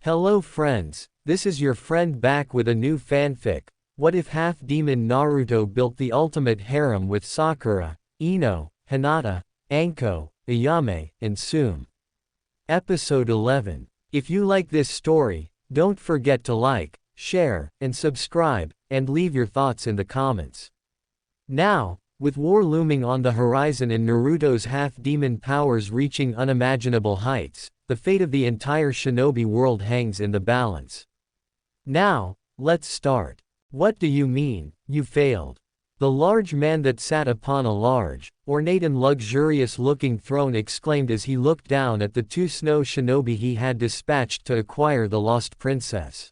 Hello friends, this is your friend back with a new fanfic. What if half-demon Naruto built the ultimate harem with Sakura, Ino, Hinata, Anko, Ayame, and Tsume? Episode 11. If you like this story, don't forget to like, share, and subscribe, and leave your thoughts in the comments. Now, with war looming on the horizon and Naruto's half-demon powers reaching unimaginable heights, the fate of the entire shinobi world hangs in the balance. Now, let's start. What do you mean, you failed? The large man that sat upon a large, ornate and luxurious-looking throne exclaimed as he looked down at the two snow shinobi he had dispatched to acquire the lost princess.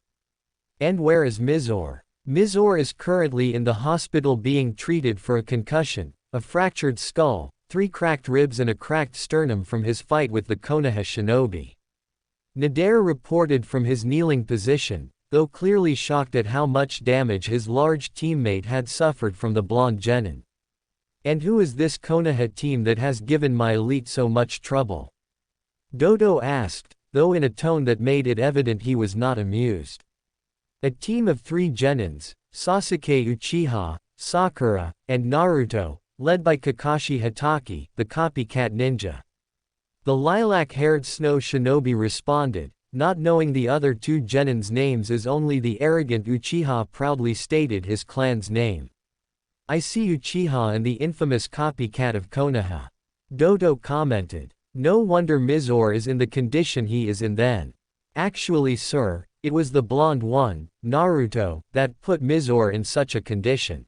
And where is Mizore? Mizore is currently in the hospital being treated for a concussion, a fractured skull, 3 cracked ribs and a cracked sternum from his fight with the Konoha shinobi. Nader reported from his kneeling position, though clearly shocked at how much damage his large teammate had suffered from the blonde genin. And who is this Konoha team that has given my elite so much trouble? Dodo asked, though in a tone that made it evident he was not amused. A team of 3 genins, Sasuke Uchiha, Sakura, and Naruto, led by Kakashi Hatake, the copycat ninja. The lilac-haired snow shinobi responded, not knowing the other 2 genins' names as only the arrogant Uchiha proudly stated his clan's name. I see Uchiha and the infamous copycat of Konoha. Dodo commented. No wonder Mizore is in the condition he is in then. Actually sir, it was the blonde one, Naruto, that put Mizore in such a condition.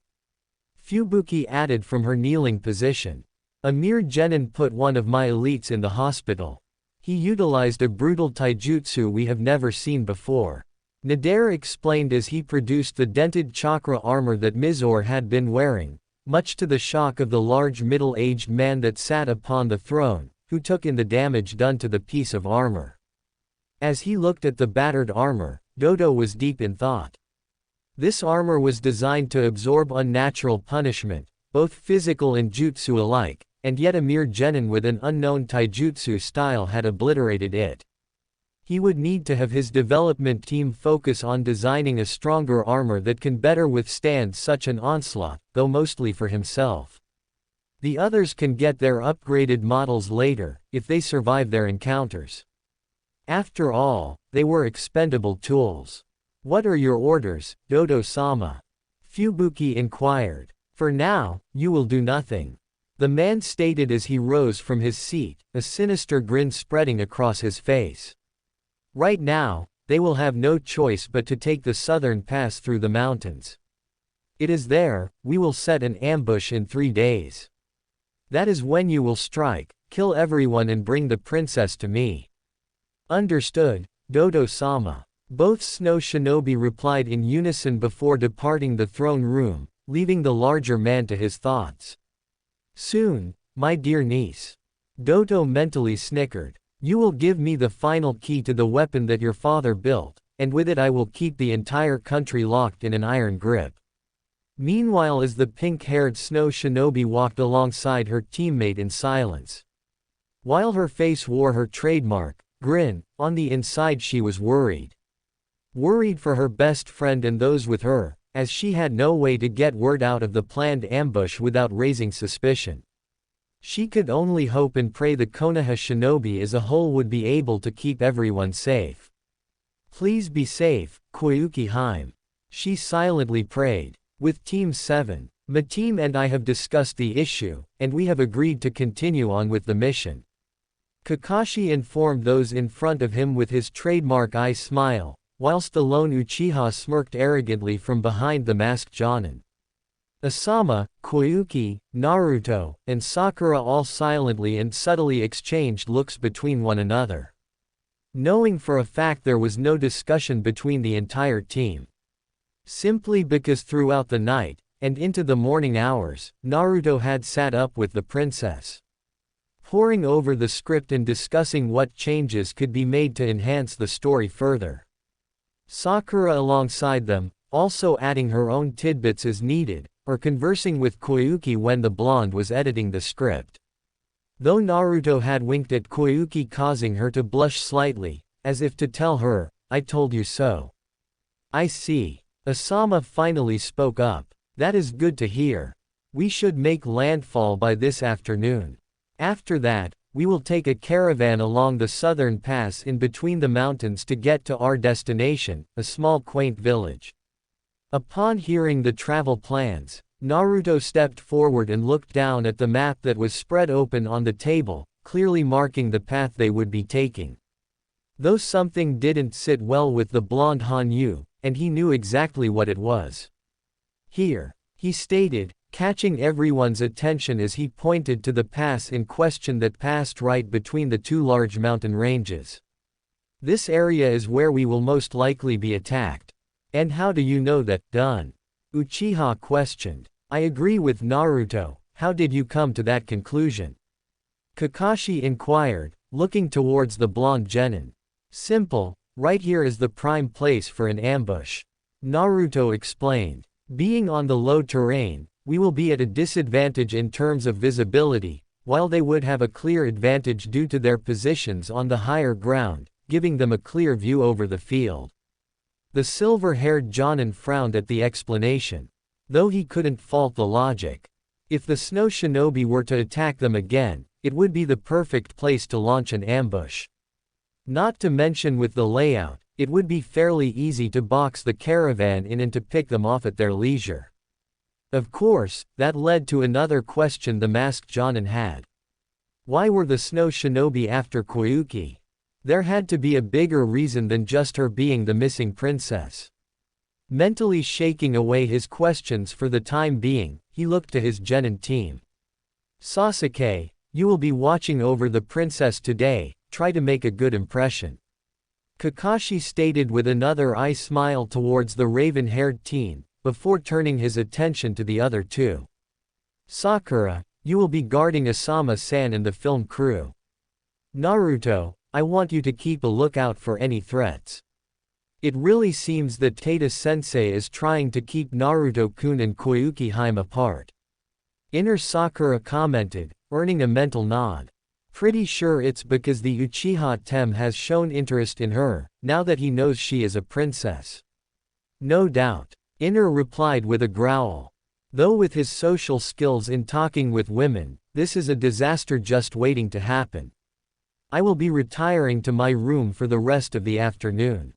Fubuki added from her kneeling position. A mere genin put one of my elites in the hospital. He utilized a brutal taijutsu we have never seen before. Nader explained as he produced the dented chakra armor that Mizore had been wearing, much to the shock of the large middle-aged man that sat upon the throne, who took in the damage done to the piece of armor. As he looked at the battered armor, Dodo was deep in thought. This armor was designed to absorb unnatural punishment, both physical and jutsu alike, and yet a mere genin with an unknown taijutsu style had obliterated it. He would need to have his development team focus on designing a stronger armor that can better withstand such an onslaught, though mostly for himself. The others can get their upgraded models later, if they survive their encounters. After all, they were expendable tools. What are your orders, Dodo-sama? Fubuki inquired. For now, you will do nothing. The man stated as he rose from his seat, a sinister grin spreading across his face. Right now, they will have no choice but to take the southern pass through the mountains. It is there, we will set an ambush in 3 days. That is when you will strike, kill everyone and bring the princess to me. Understood, Dodo-sama. Both snow shinobi replied in unison before departing the throne room, leaving the larger man to his thoughts. Soon, my dear niece. Dodo mentally snickered. You will give me the final key to the weapon that your father built, and with it I will keep the entire country locked in an iron grip. Meanwhile, as the pink-haired snow shinobi walked alongside her teammate in silence. While her face wore her trademark grin, on the inside she was worried. Worried for her best friend and those with her, as she had no way to get word out of the planned ambush without raising suspicion. She could only hope and pray the Konoha shinobi as a whole would be able to keep everyone safe. Please be safe, Koyuki Haim. She silently prayed. With Team 7, my team and I have discussed the issue, and we have agreed to continue on with the mission. Kakashi informed those in front of him with his trademark eye smile, whilst the lone Uchiha smirked arrogantly from behind the masked Jonin. Asama, Koyuki, Naruto, and Sakura all silently and subtly exchanged looks between one another. Knowing for a fact there was no discussion between the entire team. Simply because throughout the night, and into the morning hours, Naruto had sat up with the princess. Poring over the script and discussing what changes could be made to enhance the story further. Sakura alongside them, also adding her own tidbits as needed, or conversing with Koyuki when the blonde was editing the script. Though Naruto had winked at Koyuki causing her to blush slightly, as if to tell her, I told you so. I see. Asama finally spoke up. That is good to hear. We should make landfall by this afternoon. After that, we will take a caravan along the southern pass in between the mountains to get to our destination, a small quaint village. Upon hearing the travel plans, Naruto stepped forward and looked down at the map that was spread open on the table, clearly marking the path they would be taking. Though something didn't sit well with the blonde Hanyu, and he knew exactly what it was. Here, he stated, catching everyone's attention as he pointed to the pass in question that passed right between the two large mountain ranges. This area is where we will most likely be attacked. And how do you know that, Dun? Uchiha questioned. I agree with Naruto, how did you come to that conclusion? Kakashi inquired, looking towards the blonde genin. Simple, right here is the prime place for an ambush. Naruto explained. Being on the low terrain, we will be at a disadvantage in terms of visibility, while they would have a clear advantage due to their positions on the higher ground, giving them a clear view over the field. The silver-haired Jonin frowned at the explanation. Though he couldn't fault the logic. If the snow shinobi were to attack them again, it would be the perfect place to launch an ambush. Not to mention with the layout, it would be fairly easy to box the caravan in and to pick them off at their leisure. Of course, that led to another question the masked Jonin had. Why were the snow shinobi after Koyuki? There had to be a bigger reason than just her being the missing princess. Mentally shaking away his questions for the time being, he looked to his genin team. Sasuke, you will be watching over the princess today, try to make a good impression. Kakashi stated with another eye smile towards the raven-haired teen, before turning his attention to the other two. Sakura, you will be guarding Asama-san and the film crew. Naruto, I want you to keep a lookout for any threats. It really seems that Tada-sensei is trying to keep Naruto-kun and Koyuki-hime apart. Inner Sakura commented, earning a mental nod. Pretty sure it's because the Uchiha Tem has shown interest in her, now that he knows she is a princess. No doubt. Inner replied with a growl. Though with his social skills in talking with women, this is a disaster just waiting to happen. I will be retiring to my room for the rest of the afternoon.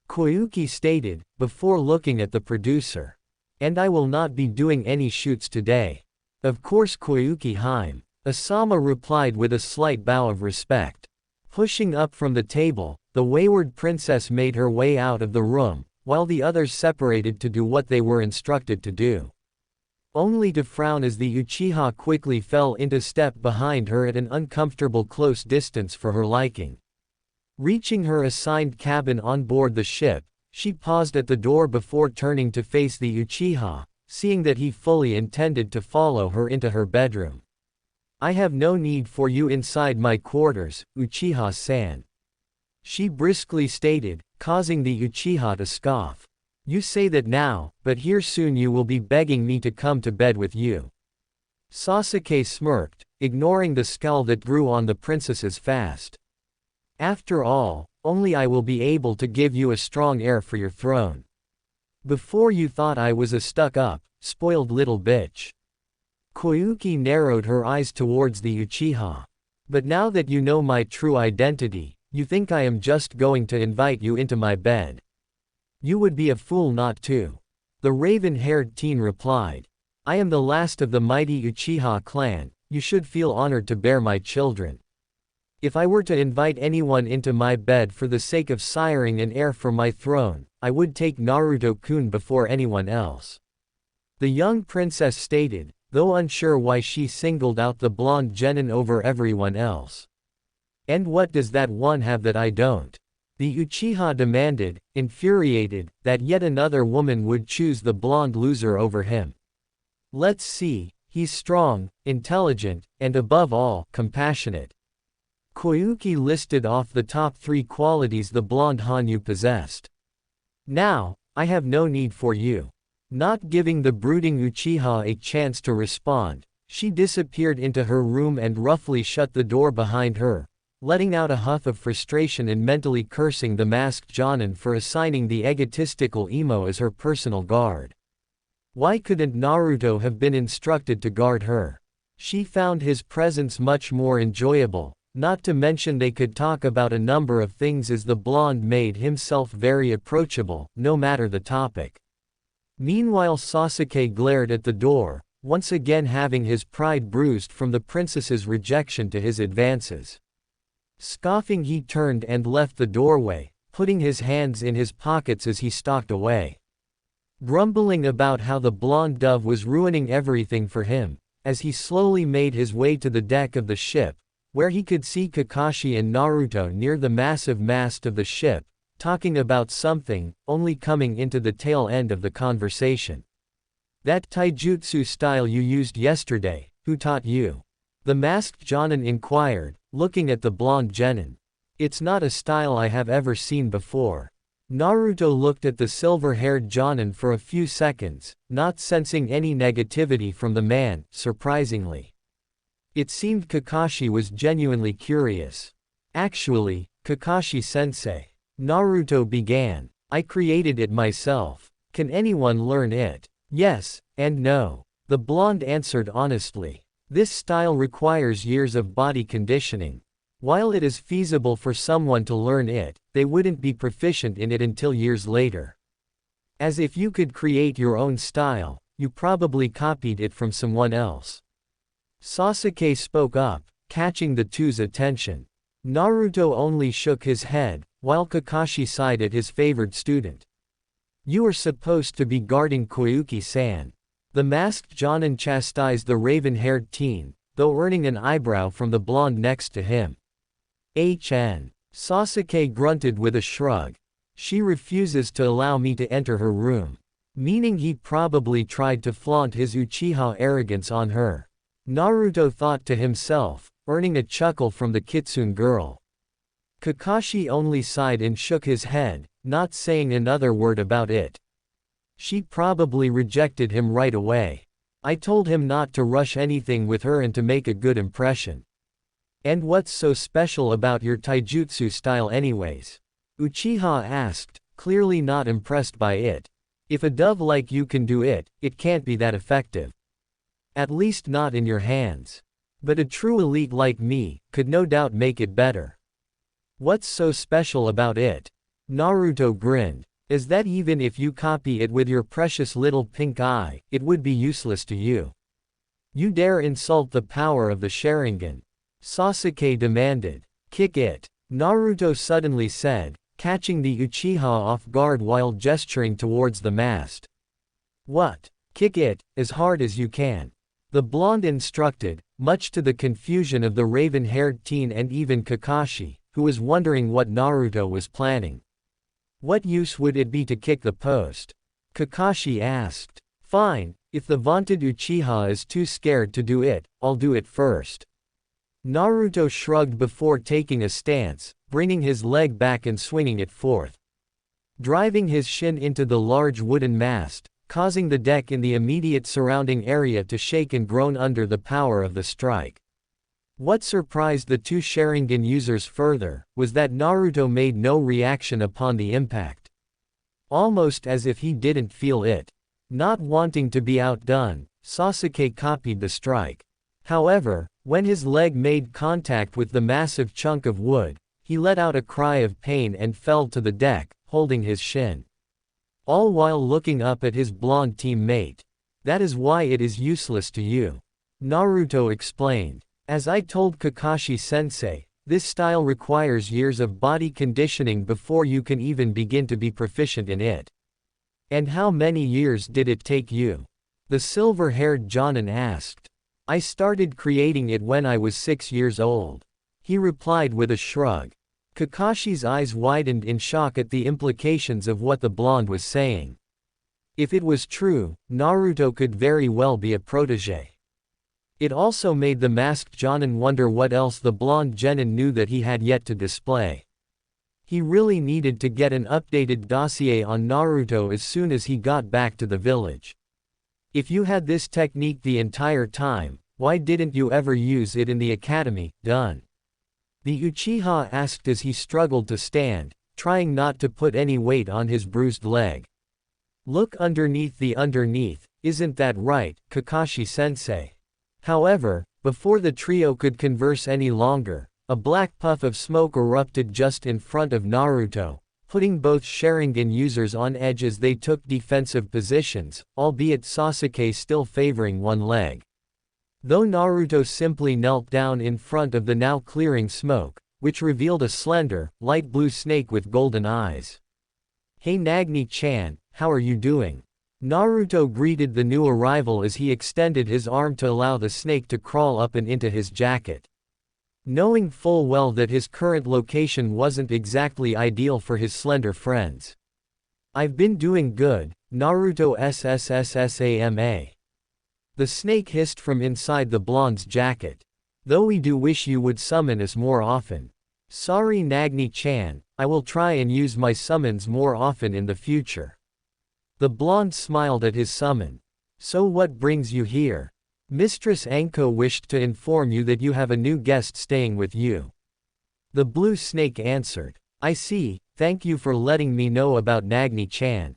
Koyuki stated, before looking at the producer. And I will not be doing any shoots today. Of course Koyuki-hime. Asama replied with a slight bow of respect. Pushing up from the table, the wayward princess made her way out of the room, while the others separated to do what they were instructed to do. Only to frown as the Uchiha quickly fell into step behind her at an uncomfortable close distance for her liking. Reaching her assigned cabin on board the ship, she paused at the door before turning to face the Uchiha, seeing that he fully intended to follow her into her bedroom. I have no need for you inside my quarters, Uchiha-san. She briskly stated, causing the Uchiha to scoff. You say that now, but here soon you will be begging me to come to bed with you. Sasuke smirked, ignoring the scowl that grew on the princess's face. After all, only I will be able to give you a strong heir for your throne. Before you thought I was a stuck-up, spoiled little bitch. Koyuki narrowed her eyes towards the Uchiha. But now that you know my true identity, you think I am just going to invite you into my bed. You would be a fool not to. The raven-haired teen replied. I am the last of the mighty Uchiha clan, you should feel honored to bear my children. If I were to invite anyone into my bed for the sake of siring an heir for my throne, I would take Naruto-kun before anyone else. The young princess stated, though unsure why she singled out the blonde genin over everyone else. And what does that one have that I don't? The Uchiha demanded, infuriated, that yet another woman would choose the blonde loser over him. Let's see, he's strong, intelligent, and above all, compassionate. Koyuki listed off the top 3 qualities the blonde Hanyu possessed. Now, I have no need for you. Not giving the brooding Uchiha a chance to respond, she disappeared into her room and roughly shut the door behind her, letting out a huff of frustration and mentally cursing the masked Jonin for assigning the egotistical emo as her personal guard. Why couldn't Naruto have been instructed to guard her? She found his presence much more enjoyable, not to mention they could talk about a number of things as the blonde made himself very approachable, no matter the topic. Meanwhile Sasuke glared at the door, once again having his pride bruised from the princess's rejection to his advances. Scoffing he turned and left the doorway, putting his hands in his pockets as he stalked away. Grumbling about how the blonde dove was ruining everything for him, as he slowly made his way to the deck of the ship, where he could see Kakashi and Naruto near the massive mast of the ship, talking about something, only coming into the tail end of the conversation. That taijutsu style you used yesterday, who taught you? The masked Jonin inquired, looking at the blonde genin. It's not a style I have ever seen before. Naruto looked at the silver-haired Jonin for a few seconds, not sensing any negativity from the man, surprisingly. It seemed Kakashi was genuinely curious. Actually, Kakashi-sensei, Naruto began, I created it myself. Can anyone learn it? Yes, and no. The blonde answered honestly. This style requires years of body conditioning. While it is feasible for someone to learn it, they wouldn't be proficient in it until years later. As if you could create your own style, you probably copied it from someone else. Sasuke spoke up, catching the two's attention. Naruto only shook his head, while Kakashi sighed at his favored student. You are supposed to be guarding Koyuki-san. The masked Jonin chastised the raven-haired teen, though earning an eyebrow from the blonde next to him. Sasuke grunted with a shrug. She refuses to allow me to enter her room. Meaning he probably tried to flaunt his Uchiha arrogance on her. Naruto thought to himself, earning a chuckle from the kitsune girl. Kakashi only sighed and shook his head, not saying another word about it. She probably rejected him right away. I told him not to rush anything with her and to make a good impression. And what's so special about your taijutsu style anyways? Uchiha asked, clearly not impressed by it. If a dove like you can do it, it can't be that effective. At least not in your hands. But a true elite like me, could no doubt make it better. What's so special about it? Naruto grinned. Is that even if you copy it with your precious little pink eye, it would be useless to you? You dare insult the power of the Sharingan? Sasuke demanded. Kick it. Naruto suddenly said, catching the Uchiha off guard while gesturing towards the mast. What? Kick it, as hard as you can. The blonde instructed, much to the confusion of the raven-haired teen and even Kakashi, who was wondering what Naruto was planning. What use would it be to kick the post? Kakashi asked. Fine, if the vaunted Uchiha is too scared to do it, I'll do it first. Naruto shrugged before taking a stance, bringing his leg back and swinging it forth. Driving his shin into the large wooden mast, causing the deck in the immediate surrounding area to shake and groan under the power of the strike. What surprised the two Sharingan users further, was that Naruto made no reaction upon the impact. Almost as if he didn't feel it. Not wanting to be outdone, Sasuke copied the strike. However, when his leg made contact with the massive chunk of wood, he let out a cry of pain and fell to the deck, holding his shin. All while looking up at his blonde teammate. That is why it is useless to you. Naruto explained. As I told Kakashi-sensei, this style requires years of body conditioning before you can even begin to be proficient in it. And how many years did it take you? The silver-haired Jonin asked. I started creating it when I was 6 years old. He replied with a shrug. Kakashi's eyes widened in shock at the implications of what the blonde was saying. If it was true, Naruto could very well be a protege. It also made the masked Jonin wonder what else the blonde genin knew that he had yet to display. He really needed to get an updated dossier on Naruto as soon as he got back to the village. If you had this technique the entire time, why didn't you ever use it in the academy? Done. The Uchiha asked as he struggled to stand, trying not to put any weight on his bruised leg. Look underneath the underneath, isn't that right, Kakashi-sensei? However, before the trio could converse any longer, a black puff of smoke erupted just in front of Naruto, putting both Sharingan users on edge as they took defensive positions, albeit Sasuke still favoring one leg. Though Naruto simply knelt down in front of the now clearing smoke, which revealed a slender, light blue snake with golden eyes. "Hey Nagini-chan, how are you doing?" Naruto greeted the new arrival as he extended his arm to allow the snake to crawl up and into his jacket. Knowing full well that his current location wasn't exactly ideal for his slender friends. "I've been doing good, Naruto SSSSAMA." The snake hissed from inside the blonde's jacket. "Though we do wish you would summon us more often." "Sorry Nagini-chan, I will try and use my summons more often in the future." The blonde smiled at his summon. "So what brings you here?" "Mistress Anko wished to inform you that you have a new guest staying with you." The blue snake answered. "I see, thank you for letting me know about Nagini-chan.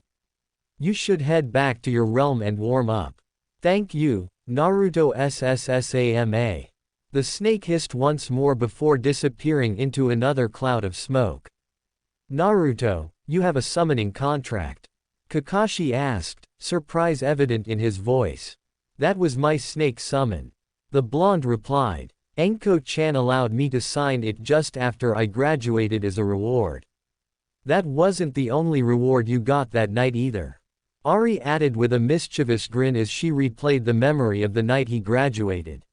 You should head back to your realm and warm up." "Thank you, Naruto SSSAMA." The snake hissed once more before disappearing into another cloud of smoke. "Naruto, you have a summoning contract?" Kakashi asked, surprise evident in his voice. "That was my snake summon." The blonde replied. "Anko-chan allowed me to sign it just after I graduated as a reward." "That wasn't the only reward you got that night either." Ari added with a mischievous grin as she replayed the memory of the night he graduated,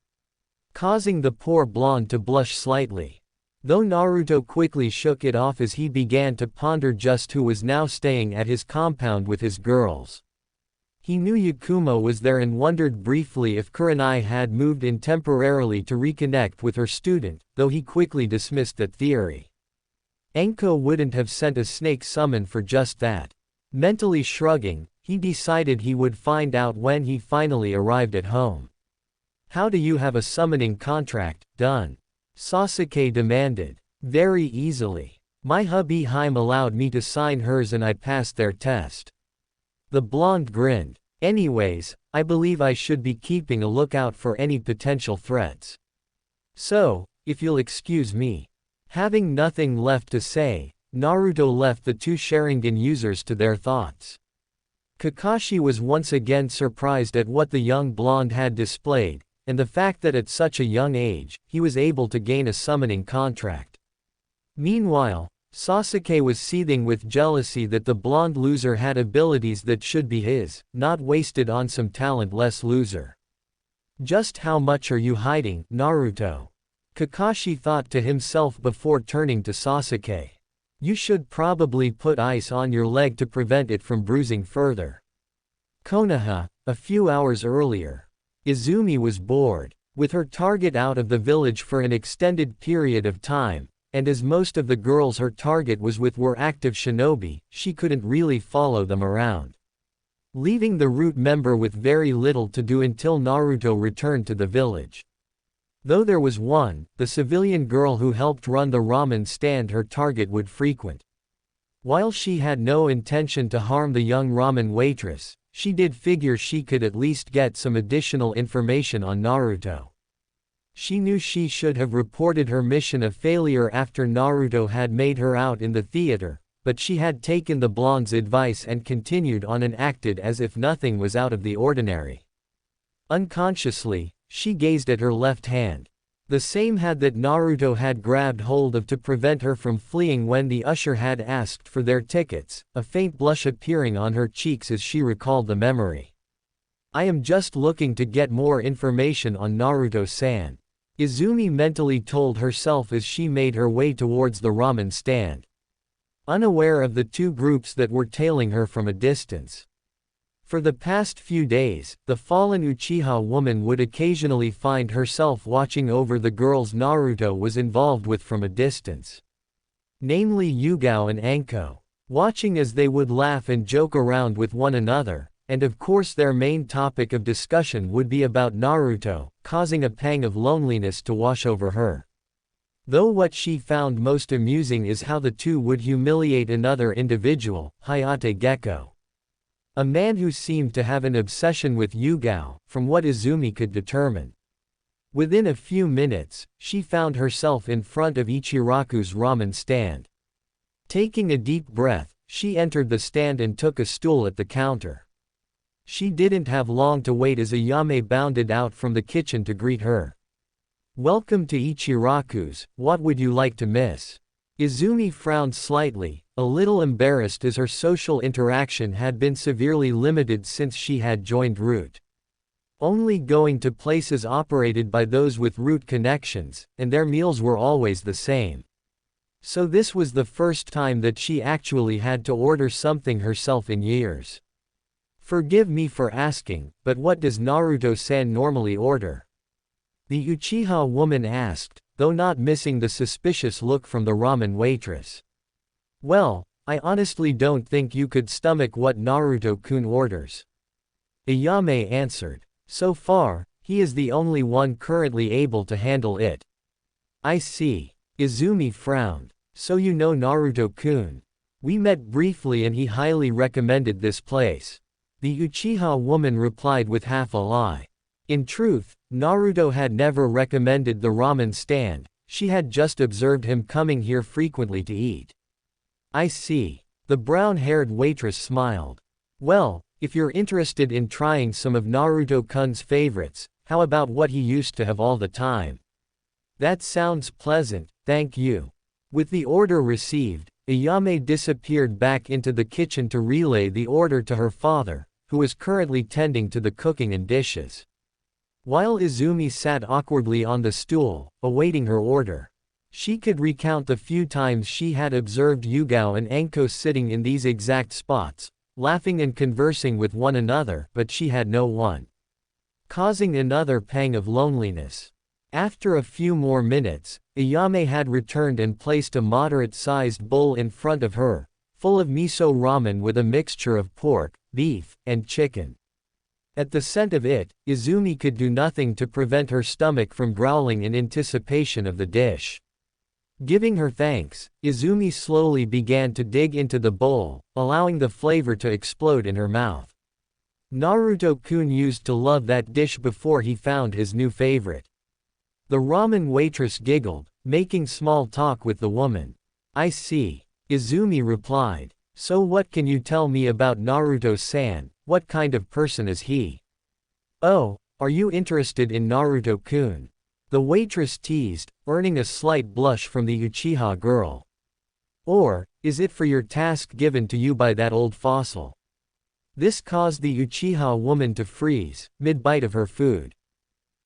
causing the poor blonde to blush slightly. Though Naruto quickly shook it off as he began to ponder just who was now staying at his compound with his girls. He knew Yakumo was there and wondered briefly if Kurenai had moved in temporarily to reconnect with her student, though he quickly dismissed that theory. Anko wouldn't have sent a snake summon for just that. Mentally shrugging, he decided he would find out when he finally arrived at home. "How do you have a summoning contract done?" Sasuke demanded. "Very easily. My hubby Haim allowed me to sign hers and I passed their test." The blonde grinned. "Anyways, I believe I should be keeping a lookout for any potential threats. So, if you'll excuse me." Having nothing left to say, Naruto left the two Sharingan users to their thoughts. Kakashi was once again surprised at what the young blonde had displayed, and the fact that at such a young age, he was able to gain a summoning contract. Meanwhile, Sasuke was seething with jealousy that the blonde loser had abilities that should be his, not wasted on some talentless loser. "Just how much are you hiding, Naruto?" Kakashi thought to himself before turning to Sasuke. "You should probably put ice on your leg to prevent it from bruising further." Konoha, a few hours earlier. Izumi was bored. With her target out of the village for an extended period of time, and as most of the girls her target was with were active shinobi, she couldn't really follow them around, leaving the root member with very little to do until Naruto returned to the village. Though there was one, the civilian girl who helped run the ramen stand her target would frequent. While she had no intention to harm the young ramen waitress, she did figure she could at least get some additional information on Naruto. She knew she should have reported her mission a failure after Naruto had made her out in the theater, but she had taken the blonde's advice and continued on and acted as if nothing was out of the ordinary. Unconsciously, she gazed at her left hand. The same hand that Naruto had grabbed hold of to prevent her from fleeing when the usher had asked for their tickets, a faint blush appearing on her cheeks as she recalled the memory. "I am just looking to get more information on Naruto-san," Izumi mentally told herself as she made her way towards the ramen stand, unaware of the two groups that were tailing her from a distance. For the past few days, the fallen Uchiha woman would occasionally find herself watching over the girls Naruto was involved with from a distance. Namely Yugao and Anko. Watching as they would laugh and joke around with one another, and of course their main topic of discussion would be about Naruto, causing a pang of loneliness to wash over her. Though what she found most amusing is how the two would humiliate another individual, Hayate Gecko. A man who seemed to have an obsession with Yugao, from what Izumi could determine. Within a few minutes, she found herself in front of Ichiraku's ramen stand. Taking a deep breath, she entered the stand and took a stool at the counter. She didn't have long to wait as Ayame bounded out from the kitchen to greet her. "Welcome to Ichiraku's, what would you like to miss?" Izumi frowned slightly, a little embarrassed as her social interaction had been severely limited since she had joined Root. Only going to places operated by those with Root connections, and their meals were always the same. So this was the first time that she actually had to order something herself in years. "Forgive me for asking, but what does Naruto-san normally order?" the Uchiha woman asked, though not missing the suspicious look from the ramen waitress. "Well, I honestly don't think you could stomach what Naruto-kun orders," Ayame answered. "So far, he is the only one currently able to handle it." "I see." Izumi frowned. "So you know Naruto-kun?" "We met briefly and he highly recommended this place," the Uchiha woman replied with half a lie. In truth, Naruto had never recommended the ramen stand, she had just observed him coming here frequently to eat. "I see." The brown-haired waitress smiled. "Well, if you're interested in trying some of Naruto-kun's favorites, how about what he used to have all the time?" "That sounds pleasant, thank you." With the order received, Ayame disappeared back into the kitchen to relay the order to her father, who was currently tending to the cooking and dishes. While Izumi sat awkwardly on the stool, awaiting her order. She could recount the few times she had observed Yugao and Anko sitting in these exact spots, laughing and conversing with one another, but she had no one. Causing another pang of loneliness. After a few more minutes, Ayame had returned and placed a moderate-sized bowl in front of her, full of miso ramen with a mixture of pork, beef, and chicken. At the scent of it, Izumi could do nothing to prevent her stomach from growling in anticipation of the dish. Giving her thanks, Izumi slowly began to dig into the bowl, allowing the flavor to explode in her mouth. Naruto-kun used to love that dish before he found his new favorite. The ramen waitress giggled, making small talk with the woman. "I see," Izumi replied. "So what can you tell me about Naruto-san, what kind of person is he?" "Oh, are you interested in Naruto-kun?" the waitress teased, earning a slight blush from the Uchiha girl. "Or, is it for your task given to you by that old fossil?" This caused the Uchiha woman to freeze, mid-bite of her food.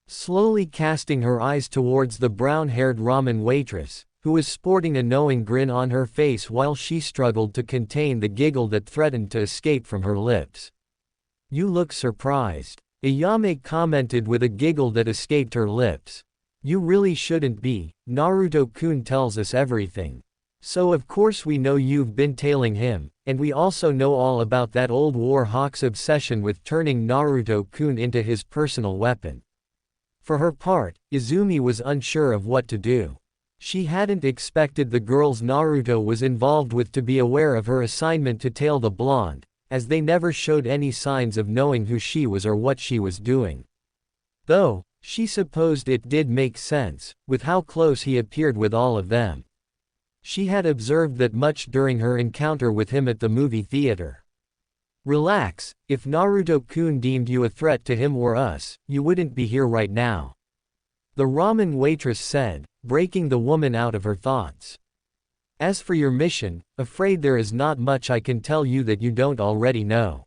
Slowly casting her eyes towards the brown-haired ramen waitress, who was sporting a knowing grin on her face while she struggled to contain the giggle that threatened to escape from her lips. "You look surprised," Ayame commented with a giggle that escaped her lips. "You really shouldn't be, Naruto-kun tells us everything. So of course we know you've been tailing him, and we also know all about that old war hawk's obsession with turning Naruto-kun into his personal weapon." For her part, Izumi was unsure of what to do. She hadn't expected the girls Naruto was involved with to be aware of her assignment to tail the blonde, as they never showed any signs of knowing who she was or what she was doing. Though, she supposed it did make sense, with how close he appeared with all of them. She had observed that much during her encounter with him at the movie theater. "Relax, if Naruto-kun deemed you a threat to him or us, you wouldn't be here right now," the ramen waitress said, breaking the woman out of her thoughts. "As for your mission, afraid there is not much I can tell you that you don't already know.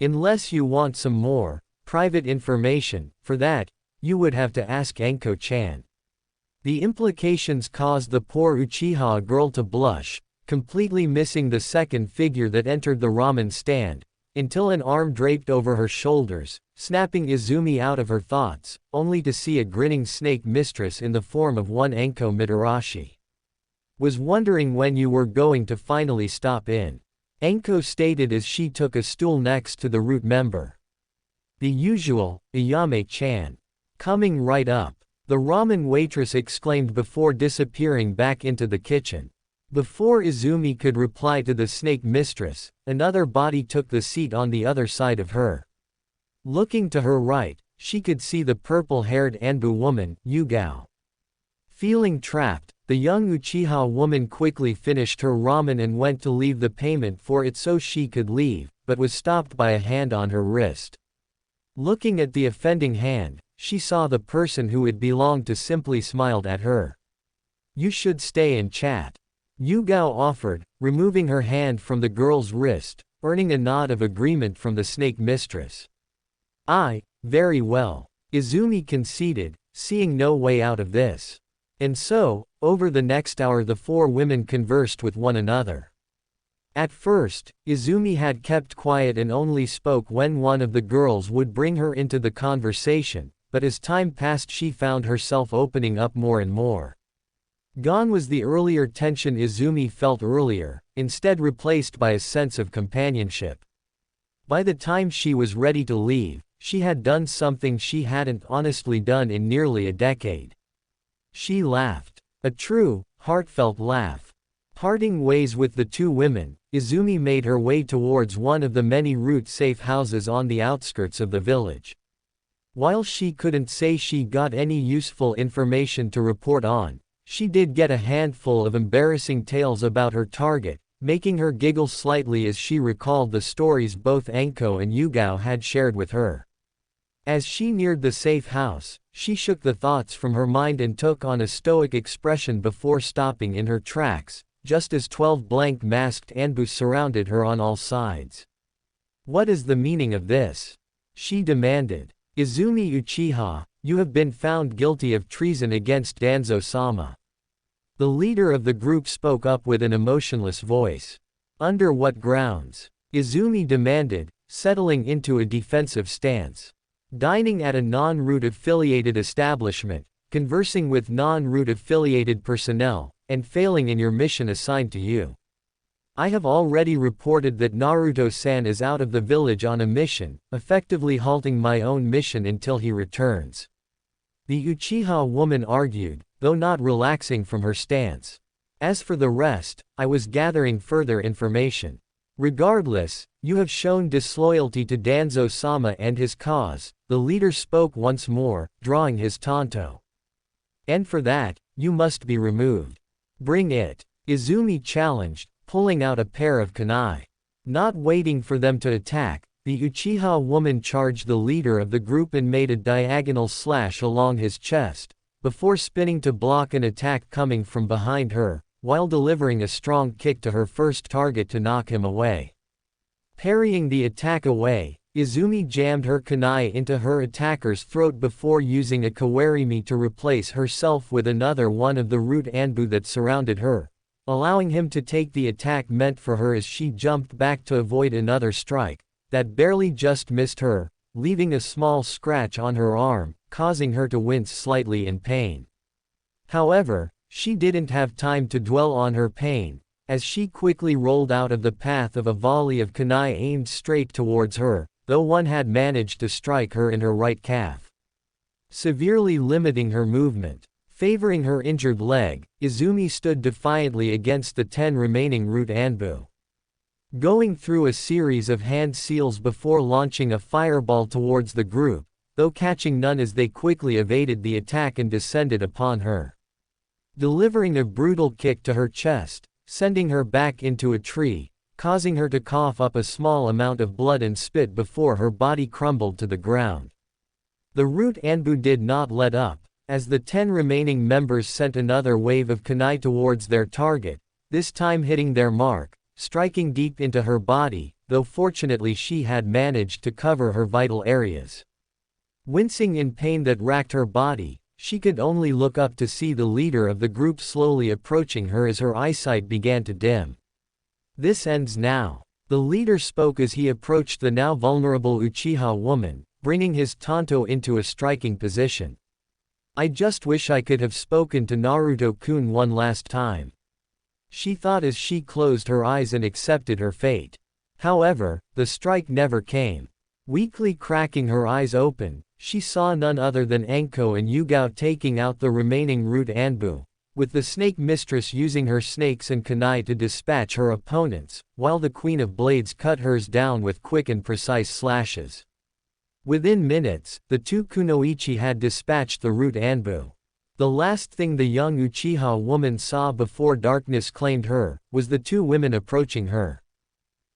Unless you want some more private information, for that, you would have to ask Anko-chan." The implications caused the poor Uchiha girl to blush, completely missing the second figure that entered the ramen stand, until an arm draped over her shoulders, snapping Izumi out of her thoughts, only to see a grinning snake mistress in the form of one Anko Mitarashi. "Was wondering when you were going to finally stop in," Anko stated as she took a stool next to the Root member. "The usual, Ayame-chan. Coming right up." The ramen waitress exclaimed before disappearing back into the kitchen. Before Izumi could reply to the snake mistress, another body took the seat on the other side of her. Looking to her right, she could see the purple-haired Anbu woman, Yugao. Feeling trapped, the young Uchiha woman quickly finished her ramen and went to leave the payment for it so she could leave, but was stopped by a hand on her wrist. Looking at the offending hand, she saw the person who it belonged to simply smiled at her. "You should stay and chat," Yugao offered, removing her hand from the girl's wrist, earning a nod of agreement from the snake mistress. Very well," Izumi conceded, seeing no way out of this. And so, over the next hour the four women conversed with one another. At first, Izumi had kept quiet and only spoke when one of the girls would bring her into the conversation, but as time passed she found herself opening up more and more. Gone was the earlier tension Izumi felt earlier, instead replaced by a sense of companionship. By the time she was ready to leave, she had done something she hadn't honestly done in nearly a decade. She laughed. A true, heartfelt laugh. Parting ways with the two women, Izumi made her way towards one of the many root-safe houses on the outskirts of the village. While she couldn't say she got any useful information to report on, she did get a handful of embarrassing tales about her target, making her giggle slightly as she recalled the stories both Anko and Yugao had shared with her. As she neared the safe house, she shook the thoughts from her mind and took on a stoic expression before stopping in her tracks, just as 12 blank masked Anbu surrounded her on all sides. "What is the meaning of this?" she demanded. "Izumi Uchiha, you have been found guilty of treason against Danzo-sama." The leader of the group spoke up with an emotionless voice. "Under what grounds?" Izumi demanded, settling into a defensive stance. "Dining at a non-root affiliated establishment, conversing with non-root affiliated personnel, and failing in your mission assigned to you. I have already reported that Naruto-san is out of the village on a mission, effectively halting my own mission until he returns." The Uchiha woman argued, though not relaxing from her stance. "As for the rest, I was gathering further information. Regardless, you have shown disloyalty to Danzo-sama and his cause," the leader spoke once more, drawing his tanto. "And for that, you must be removed." "Bring it," Izumi challenged, pulling out a pair of kunai. Not waiting for them to attack, the Uchiha woman charged the leader of the group and made a diagonal slash along his chest, before spinning to block an attack coming from behind her, while delivering a strong kick to her first target to knock him away. Parrying the attack away, Izumi jammed her kunai into her attacker's throat before using a kawarimi to replace herself with another one of the root Anbu that surrounded her, allowing him to take the attack meant for her as she jumped back to avoid another strike that barely just missed her, leaving a small scratch on her arm, causing her to wince slightly in pain. However, she didn't have time to dwell on her pain, as she quickly rolled out of the path of a volley of kunai aimed straight towards her, though one had managed to strike her in her right calf, severely limiting her movement. Favoring her injured leg, Izumi stood defiantly against the 10 remaining root Anbu, going through a series of hand seals before launching a fireball towards the group, though catching none as they quickly evaded the attack and descended upon her, delivering a brutal kick to her chest, sending her back into a tree, causing her to cough up a small amount of blood and spit before her body crumbled to the ground. The root Anbu did not let up, as the 10 remaining members sent another wave of kunai towards their target, this time hitting their mark, striking deep into her body, though fortunately she had managed to cover her vital areas. Wincing in pain that racked her body, she could only look up to see the leader of the group slowly approaching her as her eyesight began to dim. "This ends now," the leader spoke as he approached the now vulnerable Uchiha woman, bringing his tanto into a striking position. "I just wish I could have spoken to Naruto-kun one last time," she thought as she closed her eyes and accepted her fate. However, the strike never came. Weakly cracking her eyes open, she saw none other than Anko and Yugao taking out the remaining root Anbu, with the snake mistress using her snakes and kunai to dispatch her opponents, while the Queen of Blades cut hers down with quick and precise slashes. Within minutes, the two kunoichi had dispatched the root Anbu. The last thing the young Uchiha woman saw before darkness claimed her, was the two women approaching her.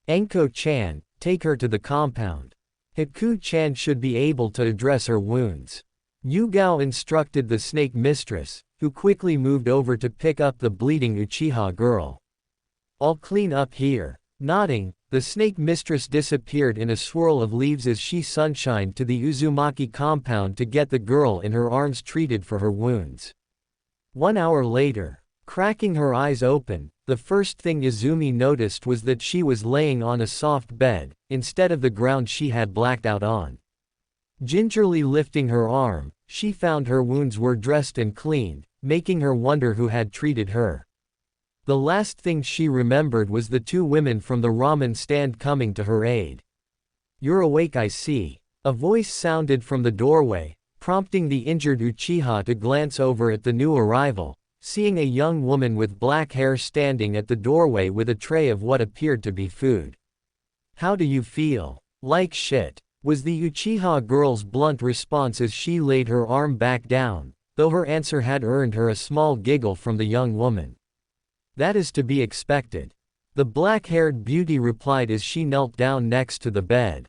Anko-chan, take her to the compound. Haku-chan should be able to address her wounds. Yugao instructed the snake mistress, who quickly moved over to pick up the bleeding Uchiha girl. I'll clean up here. Nodding, the snake mistress disappeared in a swirl of leaves as she sunshined to the Uzumaki compound to get the girl in her arms treated for her wounds. 1 hour later, cracking her eyes open, the first thing Izumi noticed was that she was laying on a soft bed, instead of the ground she had blacked out on. Gingerly lifting her arm, she found her wounds were dressed and cleaned, making her wonder who had treated her. The last thing she remembered was the two women from the ramen stand coming to her aid. "You're awake, I see." A voice sounded from the doorway, prompting the injured Uchiha to glance over at the new arrival, seeing a young woman with black hair standing at the doorway with a tray of what appeared to be food. "How do you feel?" "Like shit," was the Uchiha girl's blunt response as she laid her arm back down, though her answer had earned her a small giggle from the young woman. "That is to be expected," the black-haired beauty replied as she knelt down next to the bed,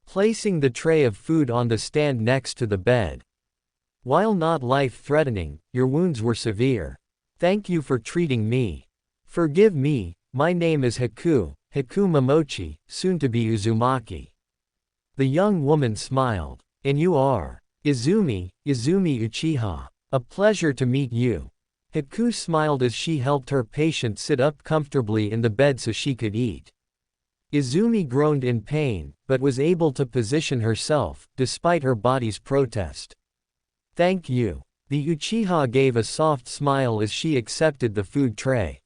placing the tray of food on the stand next to the bed. "While not life-threatening, your wounds were severe. Thank you for treating me. Forgive me, my name is Haku Momochi, soon to be Uzumaki." The young woman smiled. "And you are?" Izumi Uchiha. "A pleasure to meet you." Haku smiled as she helped her patient sit up comfortably in the bed so she could eat. Izumi groaned in pain, but was able to position herself, despite her body's protest. "Thank you." The Uchiha gave a soft smile as she accepted the food tray.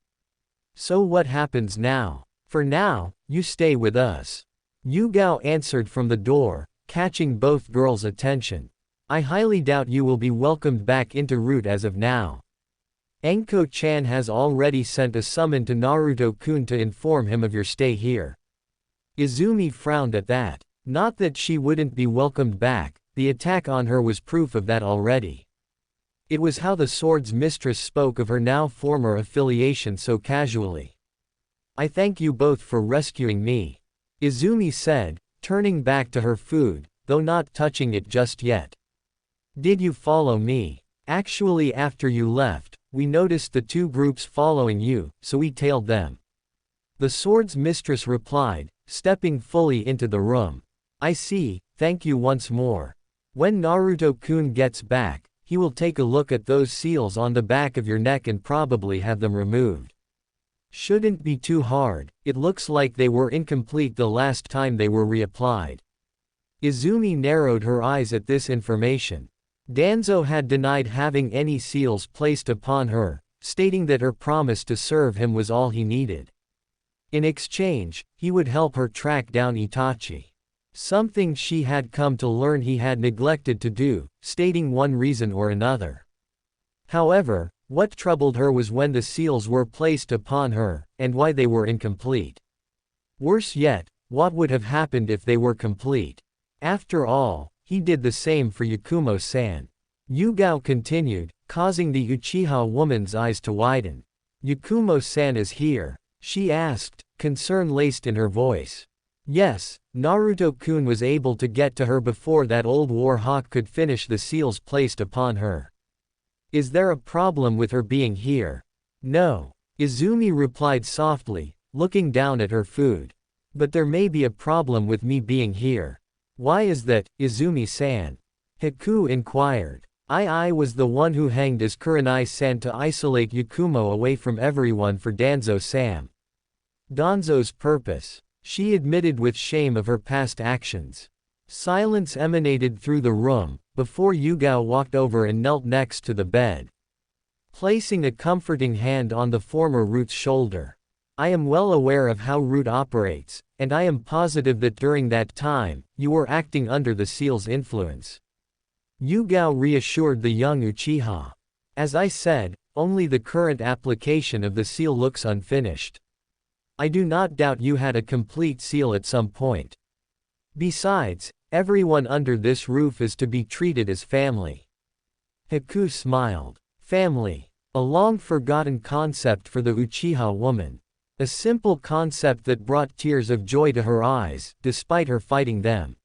"So what happens now?" "For now, you stay with us." Yugao answered from the door, catching both girls' attention. "I highly doubt you will be welcomed back into Root as of now. Anko-chan has already sent a summon to Naruto-kun to inform him of your stay here." Izumi frowned at that. Not that she wouldn't be welcomed back, the attack on her was proof of that already. It was how the sword's mistress spoke of her now former affiliation so casually. "I thank you both for rescuing me," Izumi said, turning back to her food, though not touching it just yet. "Did you follow me? Actually, after you left, we noticed the two groups following you, so we tailed them." The sword's mistress replied, stepping fully into the room. "I see, thank you once more. When Naruto-kun gets back, he will take a look at those seals on the back of your neck and probably have them removed. Shouldn't be too hard, it looks like they were incomplete the last time they were reapplied." Izumi narrowed her eyes at this information. Danzo had denied having any seals placed upon her, stating that her promise to serve him was all he needed. In exchange, he would help her track down Itachi. Something she had come to learn he had neglected to do, stating one reason or another. However, what troubled her was when the seals were placed upon her, and why they were incomplete. Worse yet, what would have happened if they were complete? After all, he did the same for Yakumo-san. Yugao continued, causing the Uchiha woman's eyes to widen. "Yakumo-san is here?" she asked, concern laced in her voice. Yes, Naruto-kun was able to get to her before that old war hawk could finish the seals placed upon her. "Is there a problem with her being here?" "No," Izumi replied softly, looking down at her food. "But there may be a problem with me being here." "Why is that, Izumi-san?" Haku inquired. I was the one who hanged as Kurenai-san to isolate Yakumo away from everyone for Danzo-san. Danzo's purpose. She admitted with shame of her past actions. Silence emanated through the room, before Yugao walked over and knelt next to the bed, placing a comforting hand on the former Root's shoulder. "I am well aware of how Root operates, and I am positive that during that time, you were acting under the seal's influence. Yugao reassured the young Uchiha. As I said, only the current application of the seal looks unfinished. I do not doubt you had a complete seal at some point. Besides, everyone under this roof is to be treated as family. Haku smiled. Family. A long-forgotten concept for the Uchiha woman. A simple concept that brought tears of joy to her eyes, despite her fighting them.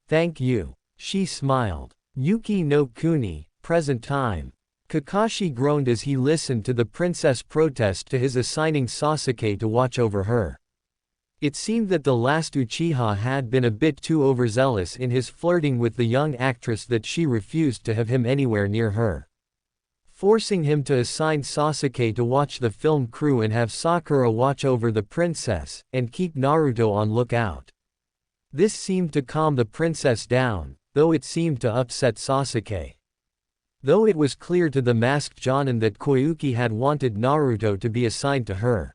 Thank you. She smiled. Yuki no Kuni, present time. Kakashi groaned as he listened to the princess protest to his assigning Sasuke to watch over her. It seemed that the last Uchiha had been a bit too overzealous in his flirting with the young actress that she refused to have him anywhere near her. Forcing him to assign Sasuke to watch the film crew and have Sakura watch over the princess, and keep Naruto on lookout. This seemed to calm the princess down, though it seemed to upset Sasuke. Though it was clear to the masked Jonin that Koyuki had wanted Naruto to be assigned to her.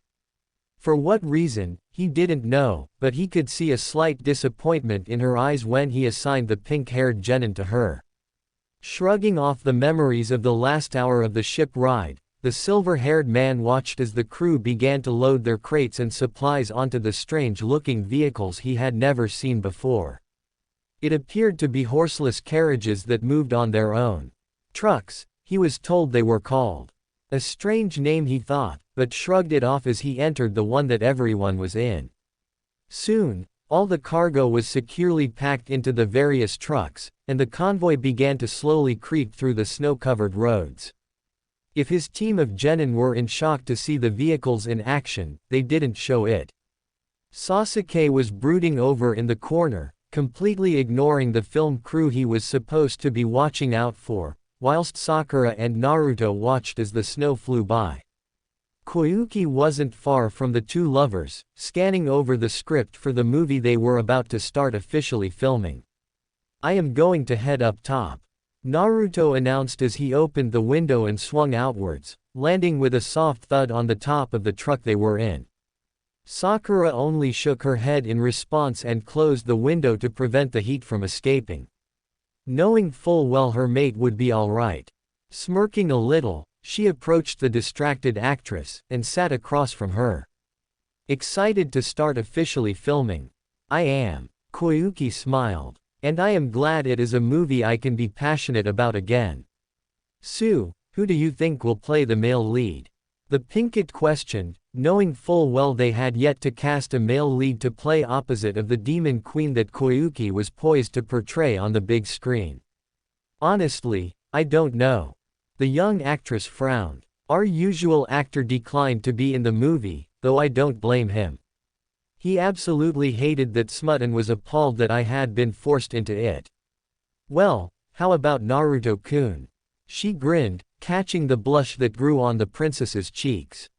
For what reason, he didn't know, but he could see a slight disappointment in her eyes when he assigned the pink-haired genin to her. Shrugging off the memories of the last hour of the ship ride, the silver-haired man watched as the crew began to load their crates and supplies onto the strange-looking vehicles he had never seen before. It appeared to be horseless carriages that moved on their own. Trucks, he was told they were called. A strange name he thought, but shrugged it off as he entered the one that everyone was in. Soon, all the cargo was securely packed into the various trucks, and the convoy began to slowly creep through the snow-covered roads. If his team of genin were in shock to see the vehicles in action, they didn't show it. Sasuke was brooding over in the corner, completely ignoring the film crew he was supposed to be watching out for, whilst Sakura and Naruto watched as the snow flew by. Koyuki wasn't far from the two lovers, scanning over the script for the movie they were about to start officially filming. I am going to head up top, Naruto announced as he opened the window and swung outwards, landing with a soft thud on the top of the truck they were in. Sakura only shook her head in response and closed the window to prevent the heat from escaping. Knowing full well her mate would be alright. Smirking a little, she approached the distracted actress, and sat across from her. Excited to start officially filming. I am. Koyuki smiled. And I am glad it is a movie I can be passionate about again. Sue, who do you think will play the male lead? The Pinkett questioned, knowing full well they had yet to cast a male lead to play opposite of the demon queen that Koyuki was poised to portray on the big screen. Honestly, I don't know. The young actress frowned. Our usual actor declined to be in the movie, though I don't blame him. He absolutely hated that smut and was appalled that I had been forced into it. Well, how about Naruto-kun? She grinned, catching the blush that grew on the princess's cheeks.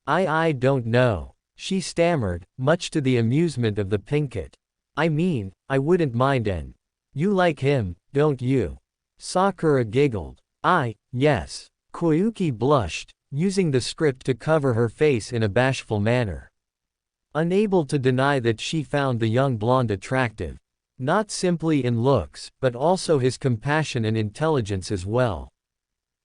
I don't know. She stammered, much to the amusement of the Pinkett. I mean, I wouldn't mind and. You like him, don't you? Sakura giggled. Yes. Koyuki blushed, using the script to cover her face in a bashful manner. Unable to deny that she found the young blonde attractive. Not simply in looks, but also his compassion and intelligence as well.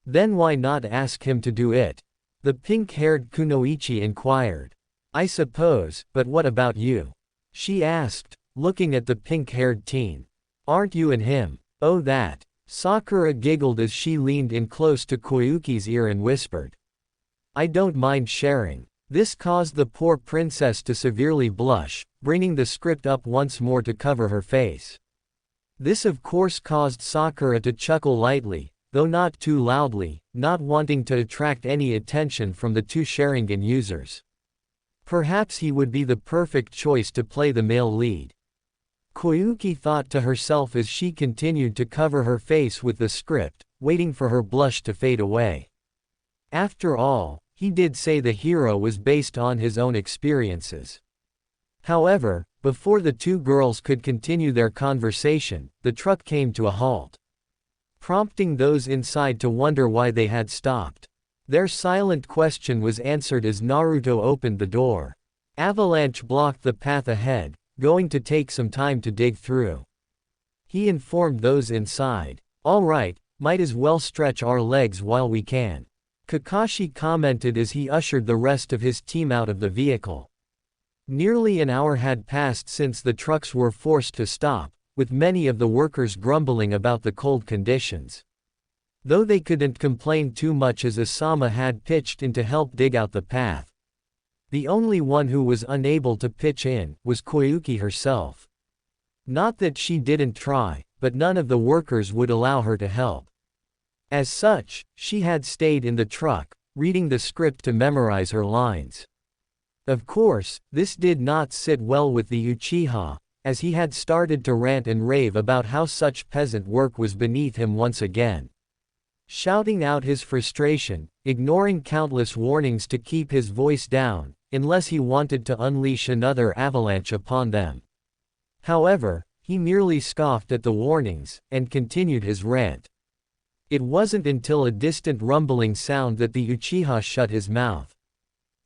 Then why not ask him to do it? The pink-haired Kunoichi inquired. I suppose, but what about you? She asked, looking at the pink-haired teen. Aren't you and him? Oh that. Sakura giggled as she leaned in close to Koyuki's ear and whispered. I don't mind sharing. This caused the poor princess to severely blush, bringing the script up once more to cover her face. This of course caused Sakura to chuckle lightly, though not too loudly, not wanting to attract any attention from the two Sharingan users. Perhaps he would be the perfect choice to play the male lead. Koyuki thought to herself as she continued to cover her face with the script, waiting for her blush to fade away. After all, he did say the hero was based on his own experiences. However, before the two girls could continue their conversation, the truck came to a halt, prompting those inside to wonder why they had stopped. Their silent question was answered as Naruto opened the door. Avalanche blocked the path ahead, going to take some time to dig through. He informed those inside. "All right, might as well stretch our legs while we can," Kakashi commented as he ushered the rest of his team out of the vehicle. Nearly an hour had passed since the trucks were forced to stop, with many of the workers grumbling about the cold conditions. Though they couldn't complain too much as Asama had pitched in to help dig out the path. The only one who was unable to pitch in was Koyuki herself. Not that she didn't try, but none of the workers would allow her to help. As such, she had stayed in the truck, reading the script to memorize her lines. Of course, this did not sit well with the Uchiha, as he had started to rant and rave about how such peasant work was beneath him once again. Shouting out his frustration, ignoring countless warnings to keep his voice down, unless he wanted to unleash another avalanche upon them. However, he merely scoffed at the warnings, and continued his rant. It wasn't until a distant rumbling sound that the Uchiha shut his mouth.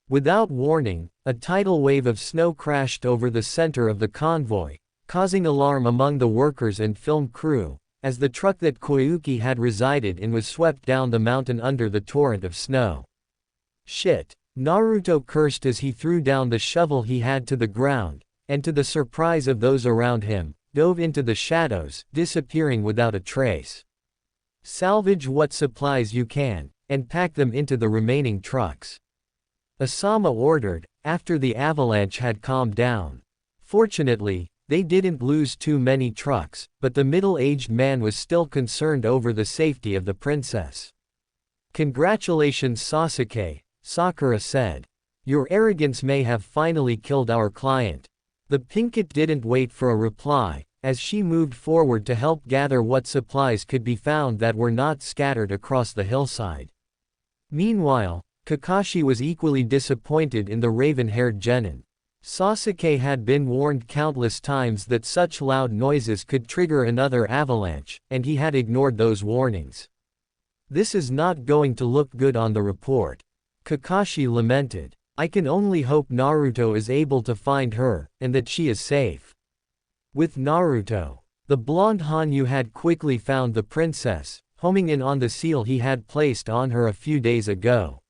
Without warning, a tidal wave of snow crashed over the center of the convoy, causing alarm among the workers and film crew, as the truck that Koyuki had resided in was swept down the mountain under the torrent of snow. "Shit," Naruto cursed as he threw down the shovel he had to the ground, and to the surprise of those around him, dove into the shadows, disappearing without a trace. "Salvage what supplies you can, and pack them into the remaining trucks," Asama ordered, after the avalanche had calmed down. Fortunately, they didn't lose too many trucks, but the middle-aged man was still concerned over the safety of the princess. "Congratulations Sasuke," Sakura said. "Your arrogance may have finally killed our client." The Pinkett didn't wait for a reply, as she moved forward to help gather what supplies could be found that were not scattered across the hillside. Meanwhile, Kakashi was equally disappointed in the raven-haired genin. Sasuke had been warned countless times that such loud noises could trigger another avalanche, and he had ignored those warnings. "This is not going to look good on the report," Kakashi lamented. "I can only hope Naruto is able to find her, and that she is safe." With Naruto, the blonde Hanyu had quickly found the princess, homing in on the seal he had placed on her a few days ago.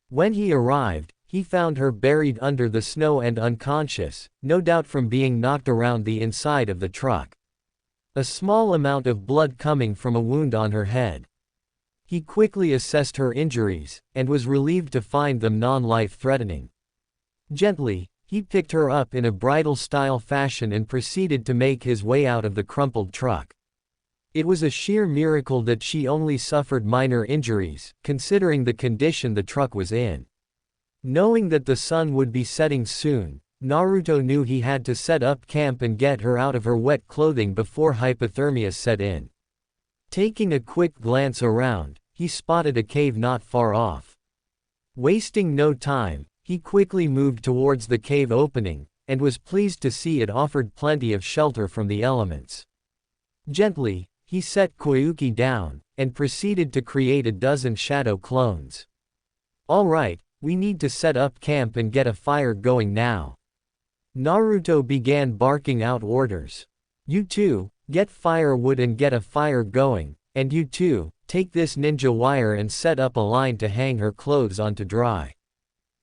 When he arrived, he found her buried under the snow and unconscious, no doubt from being knocked around the inside of the truck. A small amount of blood coming from a wound on her head. He quickly assessed her injuries, and was relieved to find them non-life-threatening. Gently, he picked her up in a bridal-style fashion and proceeded to make his way out of the crumpled truck. It was a sheer miracle that she only suffered minor injuries, considering the condition the truck was in. Knowing that the sun would be setting soon, Naruto knew he had to set up camp and get her out of her wet clothing before hypothermia set in. Taking a quick glance around, he spotted a cave not far off. Wasting no time, he quickly moved towards the cave opening, and was pleased to see it offered plenty of shelter from the elements. Gently, he set Koyuki down, and proceeded to create a dozen shadow clones. "All right, we need to set up camp and get a fire going now." Naruto began barking out orders. "You two, get firewood and get a fire going, and you two, take this ninja wire and set up a line to hang her clothes on to dry.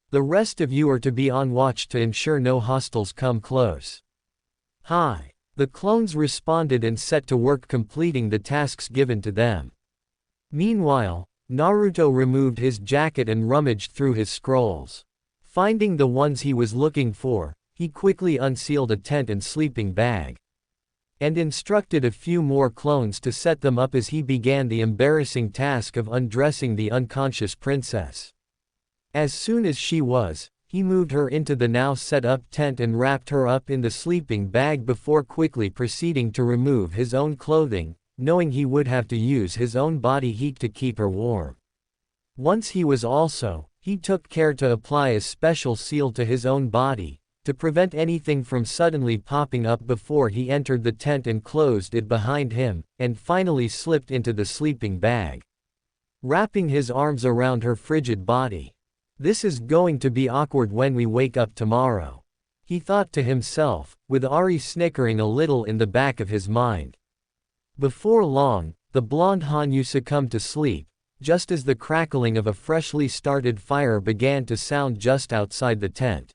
The rest of you are to be on watch to ensure no hostiles come close." "Hi." The clones responded and set to work completing the tasks given to them. Meanwhile, Naruto removed his jacket and rummaged through his scrolls. Finding the ones he was looking for, he quickly unsealed a tent and sleeping bag. And instructed a few more clones to set them up as he began the embarrassing task of undressing the unconscious princess. As soon as she was, he moved her into the now set-up tent and wrapped her up in the sleeping bag before quickly proceeding to remove his own clothing, knowing he would have to use his own body heat to keep her warm. Once he took care to apply a special seal to his own body, to prevent anything from suddenly popping up before he entered the tent and closed it behind him, and finally slipped into the sleeping bag. Wrapping his arms around her frigid body. "This is going to be awkward when we wake up tomorrow," he thought to himself, with Ari snickering a little in the back of his mind. Before long, the blonde Hanyu succumbed to sleep, just as the crackling of a freshly started fire began to sound just outside the tent,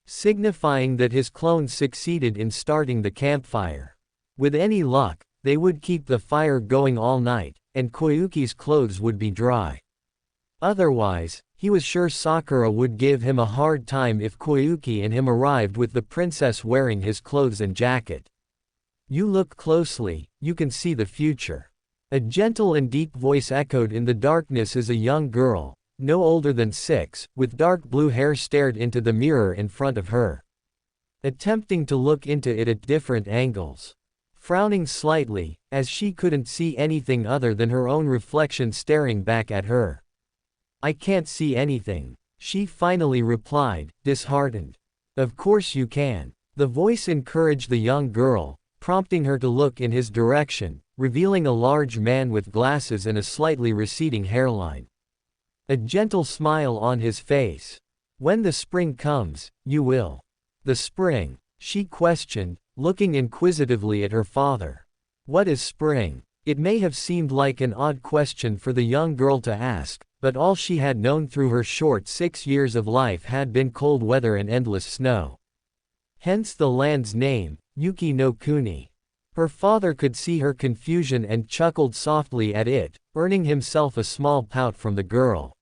signifying that his clones succeeded in starting the campfire. With any luck, they would keep the fire going all night, and Koyuki's clothes would be dry. Otherwise, he was sure Sakura would give him a hard time if Koyuki and him arrived with the princess wearing his clothes and jacket. You look closely, you can see the future. A gentle and deep voice echoed in the darkness as a young girl, no older than 6, with dark blue hair stared into the mirror in front of her, attempting to look into it at different angles. Frowning slightly, as she couldn't see anything other than her own reflection staring back at her. I can't see anything, she finally replied, disheartened. Of course you can. The voice encouraged the young girl, prompting her to look in his direction, revealing a large man with glasses and a slightly receding hairline. A gentle smile on his face. When the spring comes, you will. The spring? She questioned, looking inquisitively at her father. What is spring? It may have seemed like an odd question for the young girl to ask, but all she had known through her short 6 years of life had been cold weather and endless snow. Hence the land's name, Yuki no Kuni. Her father could see her confusion and chuckled softly at it, earning himself a small pout from the girl.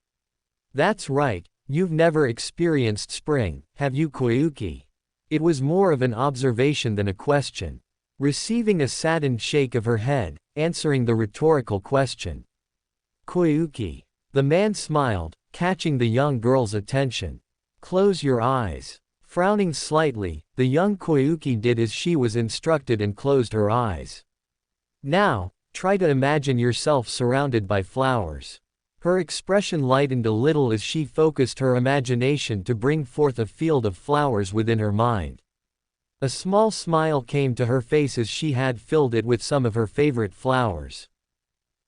That's right, you've never experienced spring, have you, Koyuki? It was more of an observation than a question. Receiving a saddened shake of her head, answering the rhetorical question. Koyuki. The man smiled, catching the young girl's attention. Close your eyes. Frowning slightly, the young Koyuki did as she was instructed and closed her eyes. Now, try to imagine yourself surrounded by flowers. Her expression lightened a little as she focused her imagination to bring forth a field of flowers within her mind. A small smile came to her face as she had filled it with some of her favorite flowers.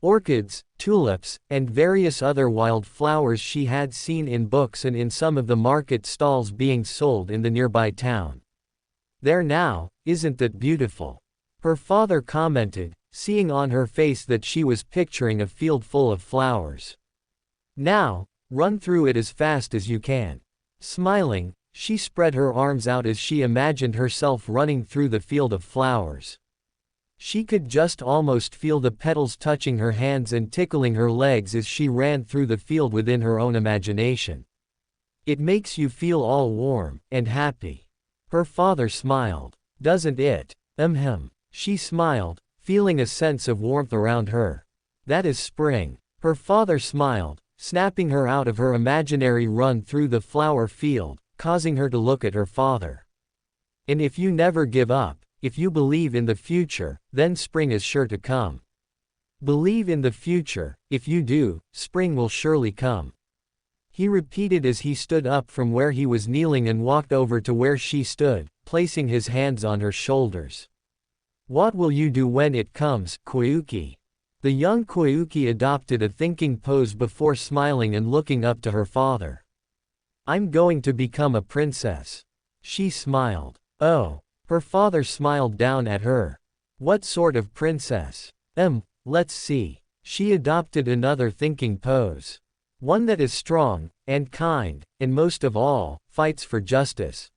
Orchids, tulips, and various other wild flowers she had seen in books and in some of the market stalls being sold in the nearby town. There now, isn't that beautiful? Her father commented, seeing on her face that she was picturing a field full of flowers. Now, run through it as fast as you can. Smiling, she spread her arms out as she imagined herself running through the field of flowers. She could just almost feel the petals touching her hands and tickling her legs as she ran through the field within her own imagination. It makes you feel all warm and happy. Her father smiled. Doesn't it? She smiled, feeling a sense of warmth around her. That is spring. Her father smiled, snapping her out of her imaginary run through the flower field, causing her to look at her father. And if you never give up, if you believe in the future, then spring is sure to come. Believe in the future, if you do, spring will surely come. He repeated as he stood up from where he was kneeling and walked over to where she stood, placing his hands on her shoulders. What will you do when it comes, Koyuki? The young Koyuki adopted a thinking pose before smiling and looking up to her father. I'm going to become a princess. She smiled. Oh. Her father smiled down at her. What sort of princess? Let's see. She adopted another thinking pose. One that is strong, and kind, and most of all, fights for justice.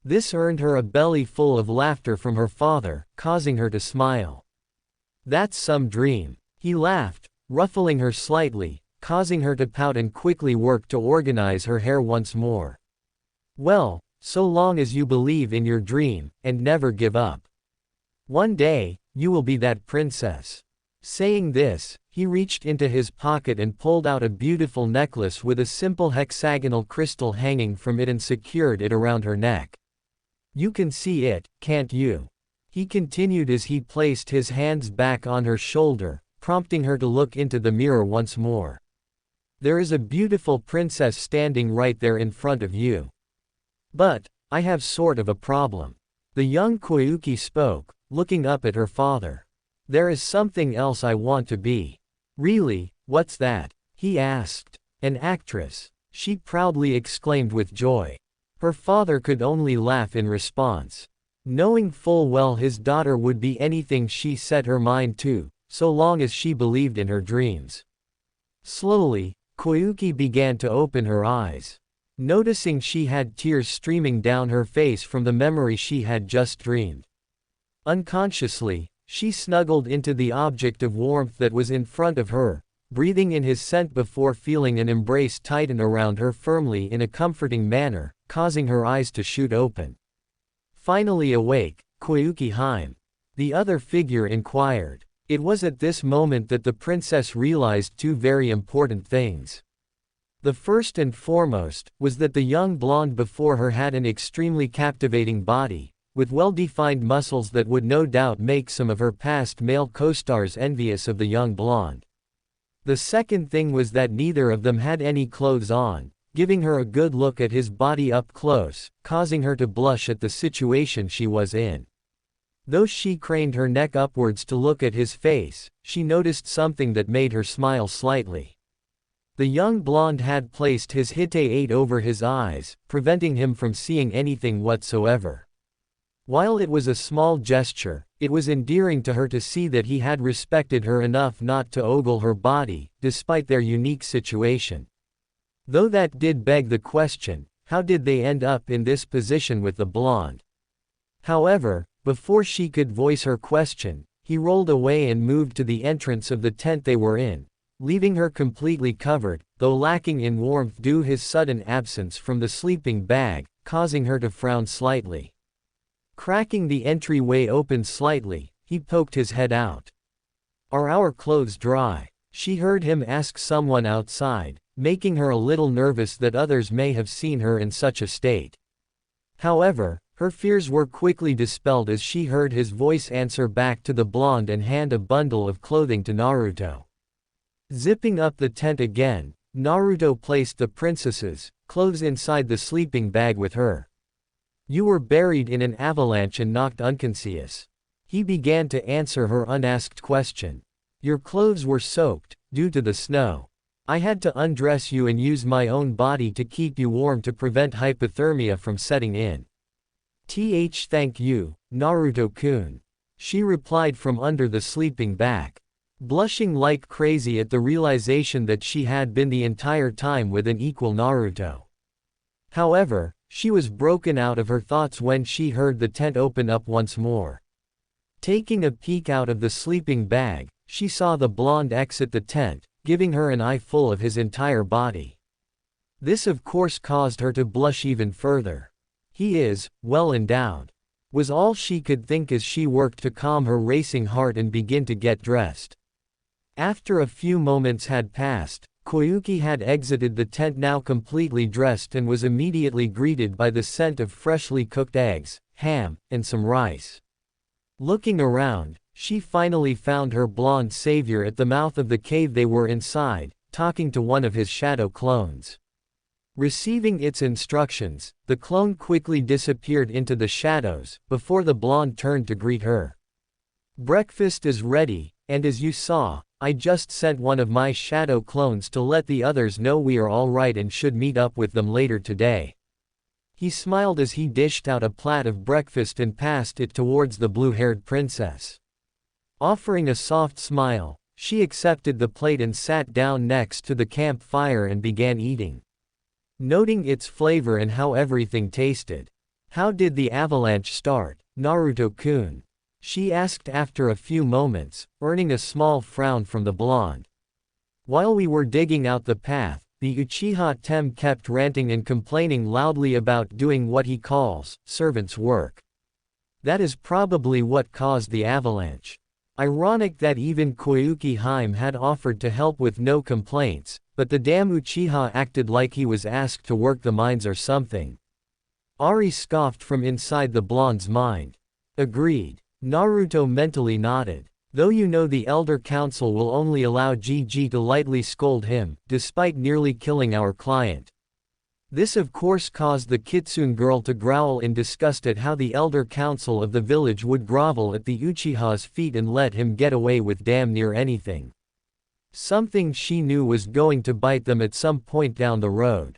This earned her a belly full of laughter from her father, causing her to smile. That's some dream. He laughed, ruffling her slightly, causing her to pout and quickly work to organize her hair once more. Well, so long as you believe in your dream, and never give up. One day, you will be that princess. Saying this, he reached into his pocket and pulled out a beautiful necklace with a simple hexagonal crystal hanging from it and secured it around her neck. You can see it, can't you? He continued as he placed his hands back on her shoulder, prompting her to look into the mirror once more. There is a beautiful princess standing right there in front of you. But, I have sort of a problem. The young Koyuki spoke, looking up at her father. There is something else I want to be. Really, what's that? He asked. An actress. She proudly exclaimed with joy. Her father could only laugh in response. knowing full well his daughter would be anything she set her mind to, so long as she believed in her dreams. Slowly, Koyuki began to open her eyes. Noticing she had tears streaming down her face from the memory she had just dreamed. Unconsciously, she snuggled into the object of warmth that was in front of her, breathing in his scent before feeling an embrace tighten around her firmly in a comforting manner, causing her eyes to shoot open. Finally awake, Koyuki Haim. The other figure inquired. It was at this moment that the princess realized two very important things. The first and foremost was that the young blonde before her had an extremely captivating body, with well-defined muscles that would no doubt make some of her past male co-stars envious of the young blonde. The second thing was that neither of them had any clothes on, giving her a good look at his body up close, causing her to blush at the situation she was in. Though she craned her neck upwards to look at his face, she noticed something that made her smile slightly. The young blonde had placed his Hite-8 over his eyes, preventing him from seeing anything whatsoever. While it was a small gesture, it was endearing to her to see that he had respected her enough not to ogle her body, despite their unique situation. Though that did beg the question, how did they end up in this position with the blonde? However, before she could voice her question, he rolled away and moved to the entrance of the tent they were in, leaving her completely covered, though lacking in warmth due to his sudden absence from the sleeping bag, causing her to frown slightly. Cracking the entryway open slightly, he poked his head out. "Are our clothes dry?" she heard him ask someone outside, making her a little nervous that others may have seen her in such a state. However, her fears were quickly dispelled as she heard his voice answer back to the blonde and hand a bundle of clothing to Naruto. Zipping up the tent again, Naruto placed the princess's clothes inside the sleeping bag with her. "You were buried in an avalanche and knocked unconscious." He began to answer her unasked question. "Your clothes were soaked, due to the snow. I had to undress you and use my own body to keep you warm to prevent hypothermia from setting in." Thank you, Naruto-kun," she replied from under the sleeping bag. Blushing like crazy at the realization that she had been the entire time with an equal Naruto. However, she was broken out of her thoughts when she heard the tent open up once more. Taking a peek out of the sleeping bag, she saw the blonde exit the tent, giving her an eye full of his entire body. This of course caused her to blush even further. "He is well endowed," was all she could think as she worked to calm her racing heart and begin to get dressed. After a few moments had passed, Koyuki had exited the tent now completely dressed and was immediately greeted by the scent of freshly cooked eggs, ham, and some rice. Looking around, she finally found her blonde savior at the mouth of the cave they were inside, talking to one of his shadow clones. Receiving its instructions, the clone quickly disappeared into the shadows, before the blonde turned to greet her. "Breakfast is ready, and as you saw, I just sent one of my shadow clones to let the others know we are all right and should meet up with them later today." He smiled as he dished out a plate of breakfast and passed it towards the blue-haired princess. Offering a soft smile, she accepted the plate and sat down next to the campfire and began eating. Noting its flavor and how everything tasted. "How did the avalanche start, Naruto-kun?" she asked after a few moments, earning a small frown from the blonde. "While we were digging out the path, the Uchiha Tem kept ranting and complaining loudly about doing what he calls servant's work. That is probably what caused the avalanche. Ironic that even Koyuki Haim had offered to help with no complaints, but the damn Uchiha acted like he was asked to work the mines or something." Ari scoffed from inside the blonde's mind. "Agreed." Naruto mentally nodded. "Though you know the Elder Council will only allow GG to lightly scold him, despite nearly killing our client." This of course caused the Kitsune girl to growl in disgust at how the Elder Council of the village would grovel at the Uchiha's feet and let him get away with damn near anything. Something she knew was going to bite them at some point down the road.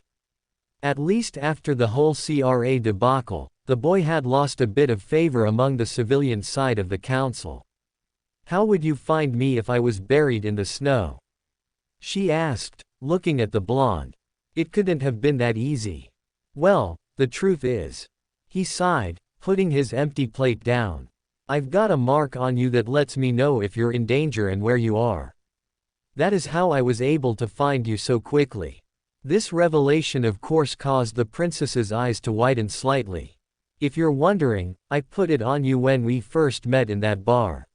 At least after the whole CRA debacle, the boy had lost a bit of favor among the civilian side of the council. How would you find me if I was buried in the snow? She asked, looking at the blonde. It couldn't have been that easy. Well, the truth is. He sighed, putting his empty plate down. I've got a mark on you that lets me know if you're in danger and where you are. That is how I was able to find you so quickly. This revelation of course caused the princess's eyes to widen slightly. If you're wondering, I put it on you when we first met in that bar.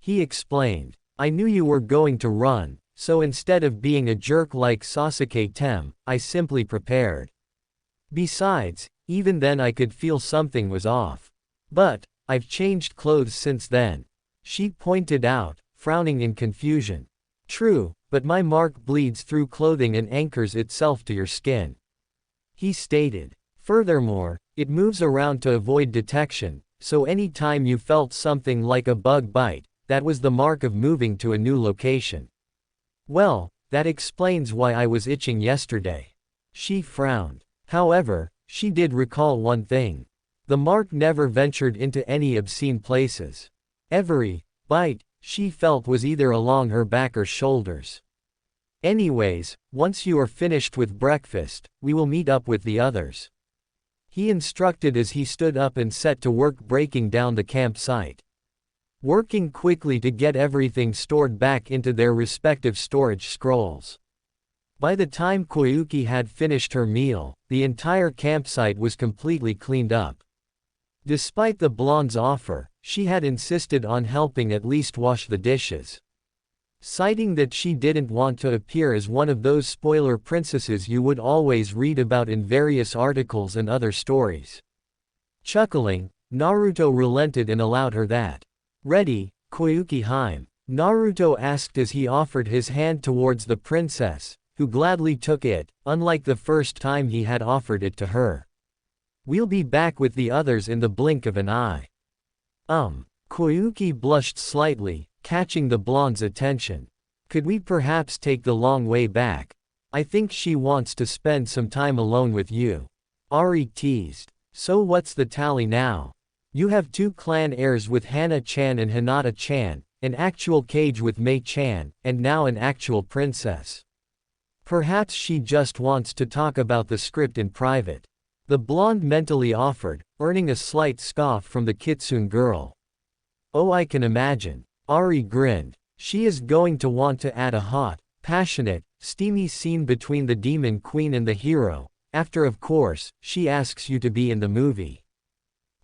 He explained. I knew you were going to run, so instead of being a jerk like Sasuke Tem, I simply prepared. Besides, even then I could feel something was off. But, I've changed clothes since then. She pointed out, frowning in confusion. True, but my mark bleeds through clothing and anchors itself to your skin. He stated. Furthermore, it moves around to avoid detection, so any time you felt something like a bug bite, that was the mark of moving to a new location. Well, that explains why I was itching yesterday. She frowned. However, she did recall one thing. The mark never ventured into any obscene places. Every bite she felt was either along her back or shoulders. Anyways, once you are finished with breakfast, we will meet up with the others. He instructed as he stood up and set to work breaking down the campsite. Working quickly to get everything stored back into their respective storage scrolls. By the time Koyuki had finished her meal, the entire campsite was completely cleaned up. Despite the blonde's offer, she had insisted on helping at least wash the dishes. Citing that she didn't want to appear as one of those spoiler princesses you would always read about in various articles and other stories. Chuckling, Naruto relented and allowed her that. Ready, Koyuki Haim? Naruto asked as he offered his hand towards the princess, who gladly took it, unlike the first time he had offered it to her. We'll be back with the others in the blink of an eye. Koyuki blushed slightly, catching the blonde's attention. Could we perhaps take the long way back? I think she wants to spend some time alone with you. Ari teased. So what's the tally now? You have 2 clan heirs with Hana-chan and Hinata-chan, an actual Kage with Mei-chan, and now an actual princess. Perhaps she just wants to talk about the script in private. The blonde mentally offered, earning a slight scoff from the Kitsune girl. Oh, I can imagine. Ari grinned. She is going to want to add a hot, passionate, steamy scene between the demon queen and the hero, after of course, she asks you to be in the movie.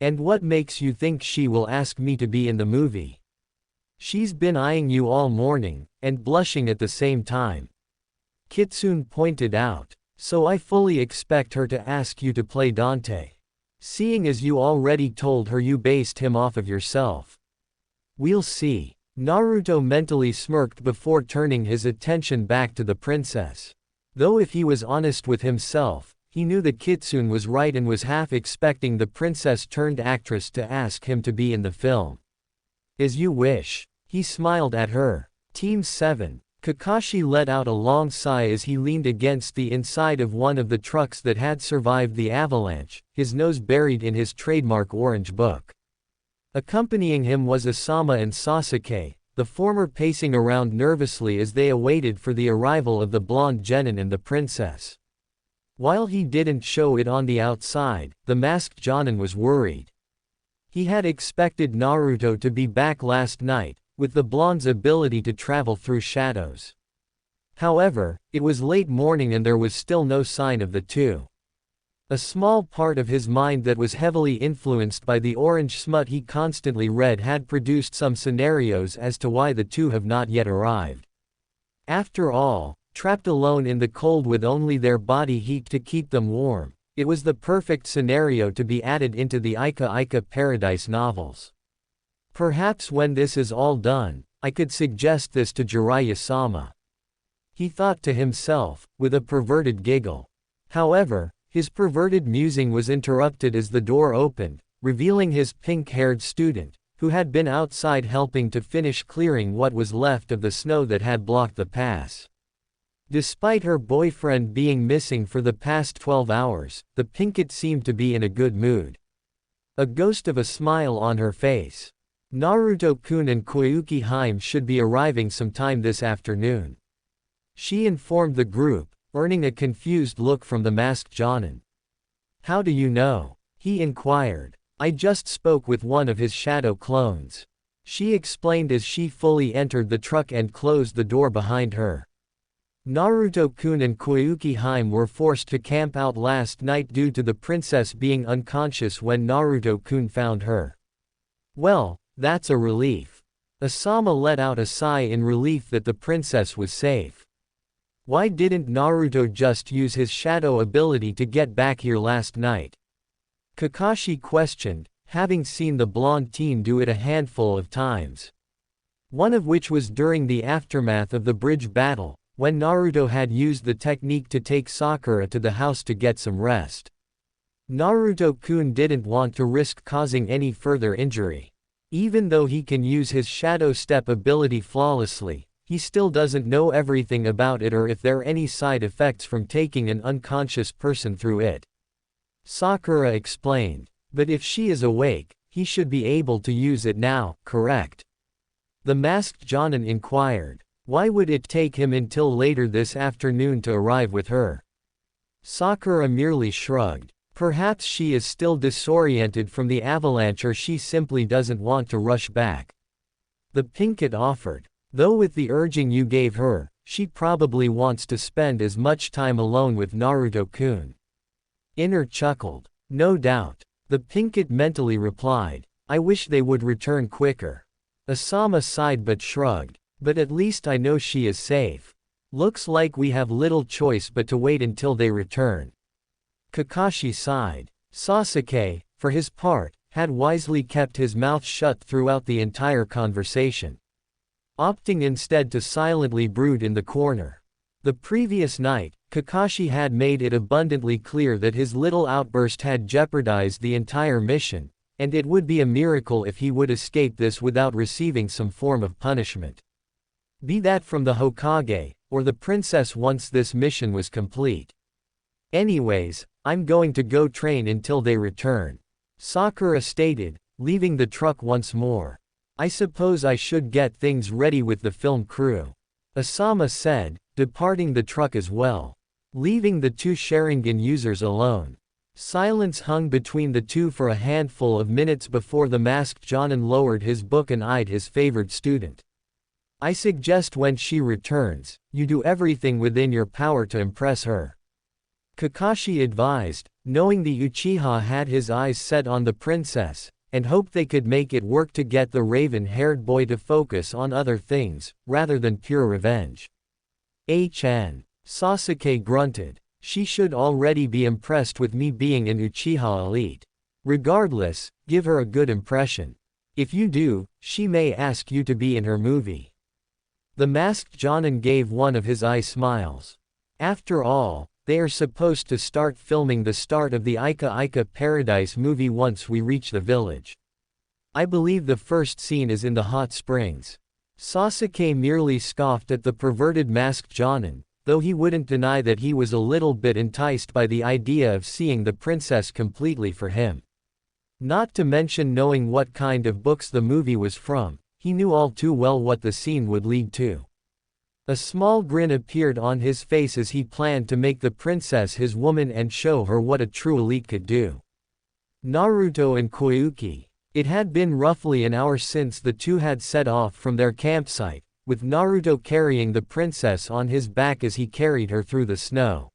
And what makes you think she will ask me to be in the movie? She's been eyeing you all morning, and blushing at the same time. Kitsune pointed out. So I fully expect her to ask you to play Dante. Seeing as you already told her you based him off of yourself. We'll see. Naruto mentally smirked before turning his attention back to the princess. Though if he was honest with himself, he knew that Kitsune was right and was half expecting the princess-turned-actress to ask him to be in the film. As you wish. He smiled at her. Team 7. Kakashi let out a long sigh as he leaned against the inside of one of the trucks that had survived the avalanche, his nose buried in his trademark orange book. Accompanying him was Asama and Sasuke, the former pacing around nervously as they awaited for the arrival of the blonde genin and the princess. While he didn't show it on the outside, the masked Jonin was worried. He had expected Naruto to be back last night, with the blonde's ability to travel through shadows. However, it was late morning and there was still no sign of the two. A small part of his mind that was heavily influenced by the orange smut he constantly read had produced some scenarios as to why the two have not yet arrived. After all, trapped alone in the cold with only their body heat to keep them warm, it was the perfect scenario to be added into the Ika Ika Paradise novels. Perhaps when this is all done, I could suggest this to Jiraiya-sama. He thought to himself, with a perverted giggle. However, his perverted musing was interrupted as the door opened, revealing his pink-haired student, who had been outside helping to finish clearing what was left of the snow that had blocked the pass. Despite her boyfriend being missing for the past 12 hours, the Pinkett seemed to be in a good mood. a ghost of a smile on her face. Naruto-kun and Koyuki Haim should be arriving sometime this afternoon. She informed the group, earning a confused look from the masked Jonin. How do you know? He inquired. I just spoke with one of his shadow clones. She explained as she fully entered the truck and closed the door behind her. Naruto-kun and Koyuki Haim were forced to camp out last night due to the princess being unconscious when Naruto-kun found her. Well, that's a relief. Asama let out a sigh in relief that the princess was safe. Why didn't Naruto just use his shadow ability to get back here last night? Kakashi questioned, having seen the blonde teen do it a handful of times. One of which was during the aftermath of the bridge battle, when Naruto had used the technique to take Sakura to the house to get some rest. Naruto-kun didn't want to risk causing any further injury. Even though he can use his shadow step ability flawlessly, he still doesn't know everything about it or if there are any side effects from taking an unconscious person through it. Sakura explained, but if she is awake, he should be able to use it now, correct? The masked Jonin inquired. Why would it take him until later this afternoon to arrive with her? Sakura merely shrugged. Perhaps she is still disoriented from the avalanche or she simply doesn't want to rush back. The Pinkett offered. Though with the urging you gave her, she probably wants to spend as much time alone with Naruto-kun. Inner chuckled. No doubt. The Pinkett mentally replied. I wish they would return quicker. Asama sighed but shrugged. But at least I know she is safe. Looks like we have little choice but to wait until they return. Kakashi sighed. Sasuke, for his part, had wisely kept his mouth shut throughout the entire conversation, opting instead to silently brood in the corner. The previous night, Kakashi had made it abundantly clear that his little outburst had jeopardized the entire mission, and it would be a miracle if he would escape this without receiving some form of punishment. Be that from the Hokage, or the princess once this mission was complete. Anyways, I'm going to go train until they return. Sakura stated, leaving the truck once more. I suppose I should get things ready with the film crew. Asama said, departing the truck as well. Leaving the two Sharingan users alone. Silence hung between the two for a handful of minutes before the masked Jonin lowered his book and eyed his favored student. I suggest when she returns, you do everything within your power to impress her. Kakashi advised, knowing the Uchiha had his eyes set on the princess, and hoped they could make it work to get the raven-haired boy to focus on other things, rather than pure revenge. Sasuke grunted. She should already be impressed with me being an Uchiha elite. Regardless, give her a good impression. If you do, she may ask you to be in her movie. The masked Jonin gave one of his eye smiles. After all, they are supposed to start filming the start of the Ika Ika Paradise movie once we reach the village. I believe the first scene is in the hot springs. Sasuke merely scoffed at the perverted masked Jonin, though he wouldn't deny that he was a little bit enticed by the idea of seeing the princess completely for him. Not to mention knowing what kind of books the movie was from. He knew all too well what the scene would lead to. A small grin appeared on his face as he planned to make the princess his woman and show her what a true elite could do. Naruto and Koyuki. It had been roughly an hour since the two had set off from their campsite, with Naruto carrying the princess on his back as he carried her through the snow.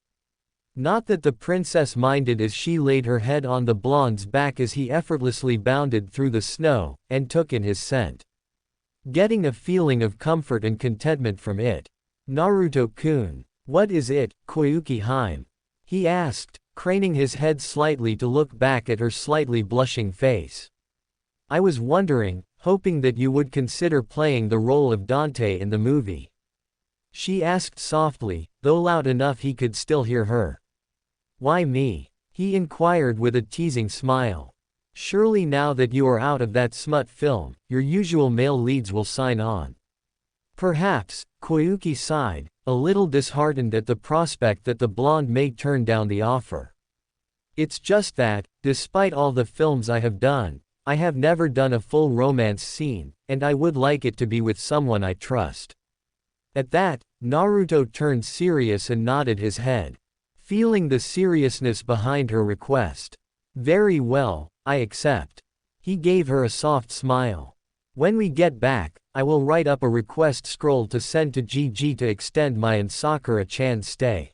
Not that the princess minded as she laid her head on the blonde's back as he effortlessly bounded through the snow, and took in his scent. Getting a feeling of comfort and contentment from it. Naruto-kun. What is it, Koyuki Haim? He asked, craning his head slightly to look back at her slightly blushing face. I was wondering, hoping that you would consider playing the role of Dante in the movie. She asked softly, though loud enough he could still hear her. Why me? He inquired with a teasing smile. Surely now that you are out of that smut film, your usual male leads will sign on. Perhaps, Koyuki sighed, a little disheartened at the prospect that the blonde may turn down the offer. It's just that, despite all the films I have done, I have never done a full romance scene, and I would like it to be with someone I trust. At that, Naruto turned serious and nodded his head, feeling the seriousness behind her request. Very well, I accept. He gave her a soft smile. When we get back, I will write up a request scroll to send to Gigi to extend my and Sakura-chan's stay.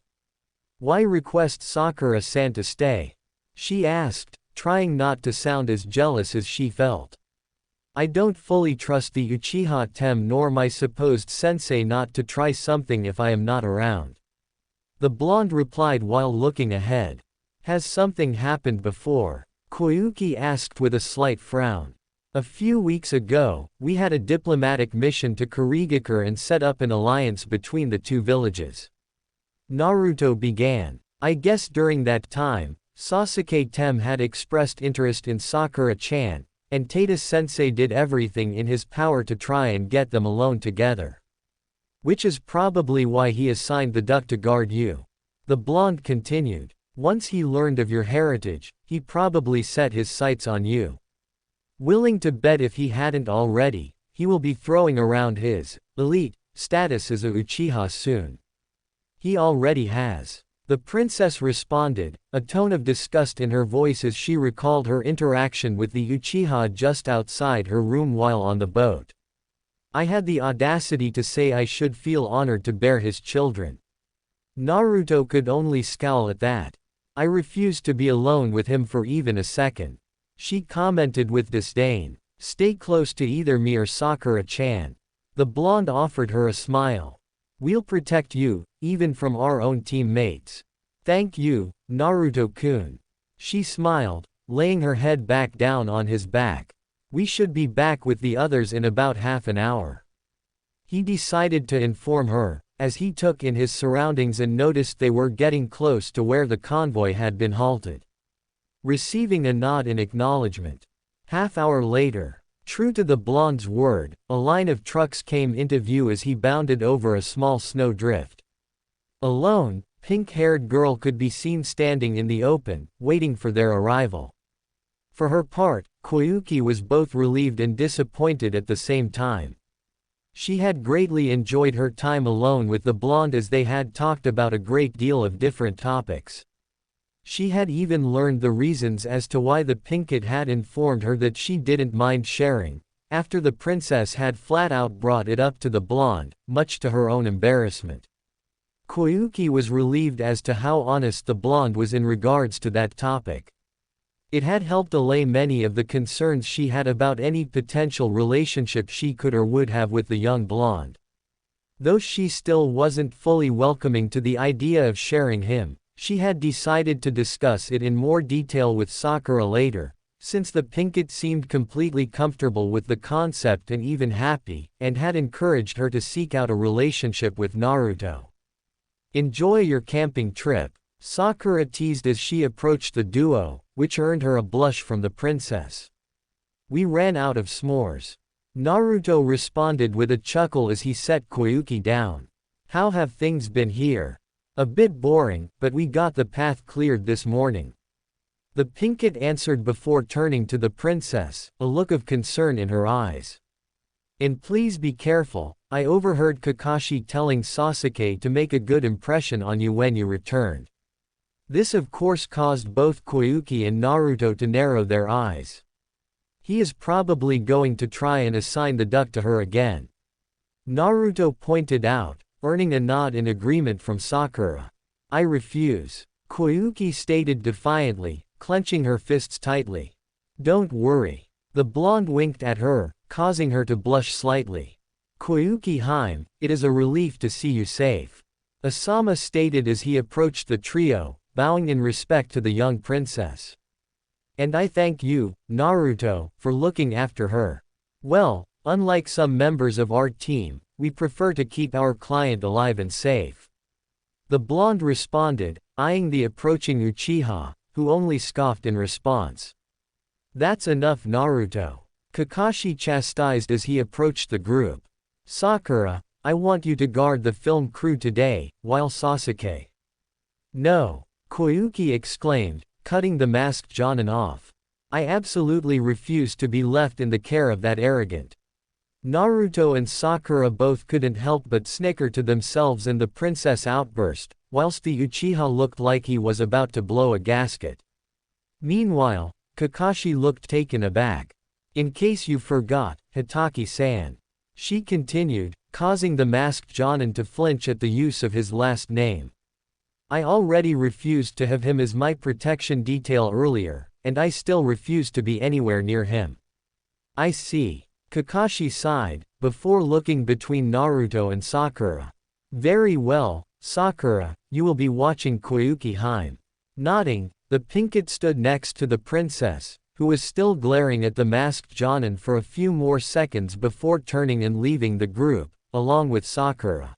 Why request Sakura-san to stay? She asked, trying not to sound as jealous as she felt. I don't fully trust the Uchiha Tem nor my supposed sensei not to try something if I am not around. The blonde replied while looking ahead. Has something happened before? Koyuki asked with a slight frown. A few weeks ago, we had a diplomatic mission to Kurigakure and set up an alliance between the two villages. Naruto began. I guess during that time, Sasuke Tem had expressed interest in Sakura-chan, and Tada-sensei did everything in his power to try and get them alone together. Which is probably why he assigned the duck to guard you. The blonde continued. Once he learned of your heritage, he probably set his sights on you. Willing to bet if he hadn't already, he will be throwing around his elite status as a Uchiha soon. He already has. The princess responded, a tone of disgust in her voice as she recalled her interaction with the Uchiha just outside her room while on the boat. I had the audacity to say I should feel honored to bear his children. Naruto could only scowl at that. I refused to be alone with him for even a second. She commented with disdain. Stay close to either me or Sakura-chan. The blonde offered her a smile. We'll protect you, even from our own teammates. Thank you, Naruto-kun. She smiled, laying her head back down on his back. We should be back with the others in about half an hour. He decided to inform her, as he took in his surroundings and noticed they were getting close to where the convoy had been halted. Receiving a nod in acknowledgement. Half-hour later, true to the blonde's word, a line of trucks came into view as he bounded over a small snowdrift. Alone, pink-haired girl could be seen standing in the open, waiting for their arrival. For her part, Koyuki was both relieved and disappointed at the same time. She had greatly enjoyed her time alone with the blonde as they had talked about a great deal of different topics. She had even learned the reasons as to why the Pinkett had informed her that she didn't mind sharing, after the princess had flat out brought it up to the blonde, much to her own embarrassment. Koyuki was relieved as to how honest the blonde was in regards to that topic. It had helped allay many of the concerns she had about any potential relationship she could or would have with the young blonde. Though she still wasn't fully welcoming to the idea of sharing him, she had decided to discuss it in more detail with Sakura later, since the Pinkett seemed completely comfortable with the concept and even happy, and had encouraged her to seek out a relationship with Naruto. Enjoy your camping trip, Sakura teased as she approached the duo, which earned her a blush from the princess. We ran out of s'mores. Naruto responded with a chuckle as he set Koyuki down. How have things been here? A bit boring, but we got the path cleared this morning. The Pinkett answered before turning to the princess, a look of concern in her eyes. And please be careful, I overheard Kakashi telling Sasuke to make a good impression on you when you returned. This of course caused both Koyuki and Naruto to narrow their eyes. He is probably going to try and assign the duck to her again. Naruto pointed out, earning a nod in agreement from Sakura. I refuse, Koyuki stated defiantly, clenching her fists tightly. Don't worry. The blonde winked at her, causing her to blush slightly. Koyuki-hime, it is a relief to see you safe, Asama stated as he approached the trio, bowing in respect to the young princess. And I thank you, Naruto, for looking after her. Well, unlike some members of our team, we prefer to keep our client alive and safe. The blonde responded, eyeing the approaching Uchiha, who only scoffed in response. That's enough, Naruto, Kakashi chastised as he approached the group. Sakura, I want you to guard the film crew today, while Sasuke. No, Koyuki exclaimed, cutting the masked Jonin off. I absolutely refuse to be left in the care of that arrogant. Naruto and Sakura both couldn't help but snicker to themselves in the princess outburst, whilst the Uchiha looked like he was about to blow a gasket. Meanwhile, Kakashi looked taken aback. In case you forgot, Hitaki-san. She continued, causing the masked Jonin to flinch at the use of his last name. I already refused to have him as my protection detail earlier, and I still refuse to be anywhere near him. I see. Kakashi sighed, before looking between Naruto and Sakura. Very well, Sakura, you will be watching Koyuki Hime. Nodding, the pinkett stood next to the princess, who was still glaring at the masked Jonin for a few more seconds before turning and leaving the group, along with Sakura.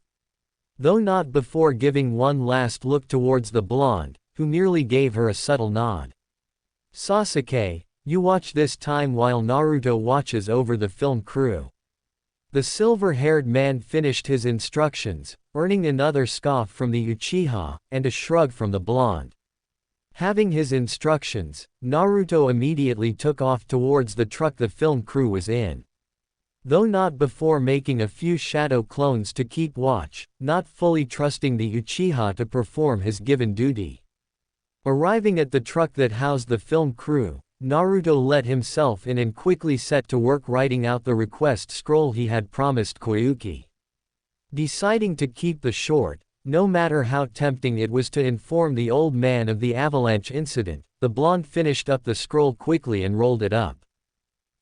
Though not before giving one last look towards the blonde, who merely gave her a subtle nod. Sasuke, you watch this time while Naruto watches over the film crew. The silver-haired man finished his instructions, earning another scoff from the Uchiha, and a shrug from the blonde. Having his instructions, Naruto immediately took off towards the truck the film crew was in. Though not before making a few shadow clones to keep watch, not fully trusting the Uchiha to perform his given duty. Arriving at the truck that housed the film crew, Naruto let himself in and quickly set to work writing out the request scroll he had promised Koyuki. Deciding to keep the short, no matter how tempting it was to inform the old man of the avalanche incident, the blonde finished up the scroll quickly and rolled it up.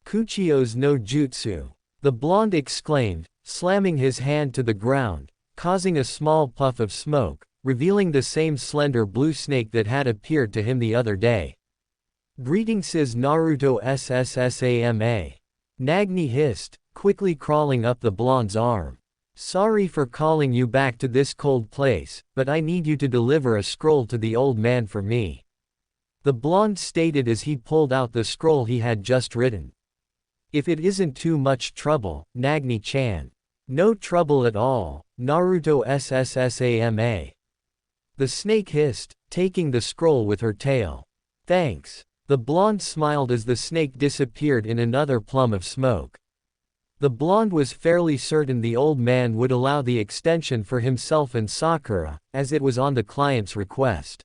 Kuchio's no jutsu. The blonde exclaimed, slamming his hand to the ground, causing a small puff of smoke, revealing the same slender blue snake that had appeared to him the other day. Greetings, says Naruto SSSAMA. Nagini hissed, quickly crawling up the blonde's arm. Sorry for calling you back to this cold place, but I need you to deliver a scroll to the old man for me. The blonde stated as he pulled out the scroll he had just written. If it isn't too much trouble, Nagini-chan. No trouble at all, Naruto SSSAMA. The snake hissed, taking the scroll with her tail. Thanks. The blonde smiled as the snake disappeared in another plum of smoke. The blonde was fairly certain the old man would allow the extension for himself and Sakura, as it was on the client's request.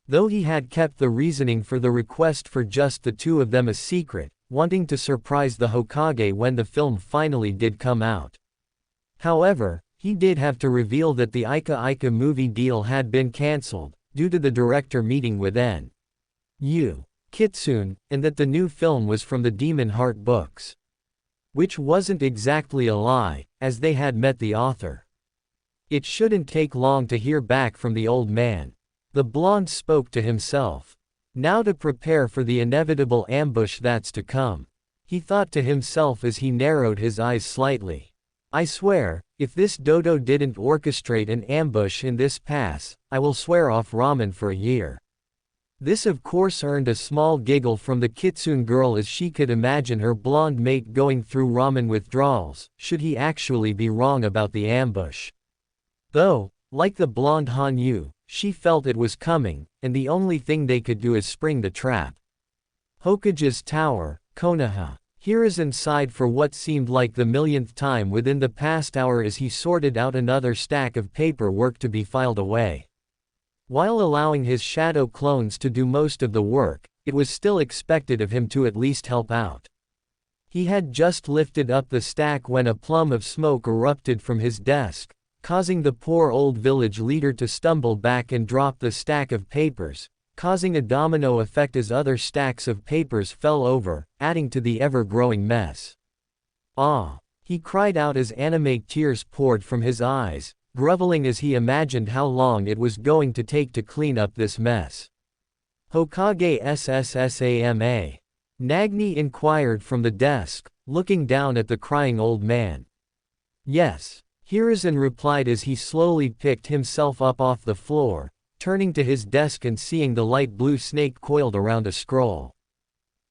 Though he had kept the reasoning for the request for just the two of them a secret, wanting to surprise the Hokage when the film finally did come out. However, he did have to reveal that the Ika Ika movie deal had been cancelled, due to the director meeting with N.U. Kitsune, and that the new film was from the Demon Heart books. Which wasn't exactly a lie, as they had met the author. It shouldn't take long to hear back from the old man. The blonde spoke to himself. Now to prepare for the inevitable ambush that's to come. He thought to himself as he narrowed his eyes slightly. I swear, if this dodo didn't orchestrate an ambush in this pass, I will swear off ramen for a year. This of course earned a small giggle from the Kitsune girl as she could imagine her blonde mate going through ramen withdrawals, should he actually be wrong about the ambush. Though, like the blonde Hanyu, she felt it was coming, and the only thing they could do is spring the trap. Hokage's tower, Konoha. Hiruzen sighed for what seemed like the millionth time within the past hour as he sorted out another stack of paperwork to be filed away. While allowing his shadow clones to do most of the work, it was still expected of him to at least help out. He had just lifted up the stack when a plum of smoke erupted from his desk, causing the poor old village leader to stumble back and drop the stack of papers, causing a domino effect as other stacks of papers fell over, adding to the ever-growing mess. Ah! He cried out as anime tears poured from his eyes, groveling as he imagined how long it was going to take to clean up this mess. Hokage SSSAMA. Nagini inquired from the desk, looking down at the crying old man. Yes. Hiruzen replied as he slowly picked himself up off the floor, turning to his desk and seeing the light blue snake coiled around a scroll.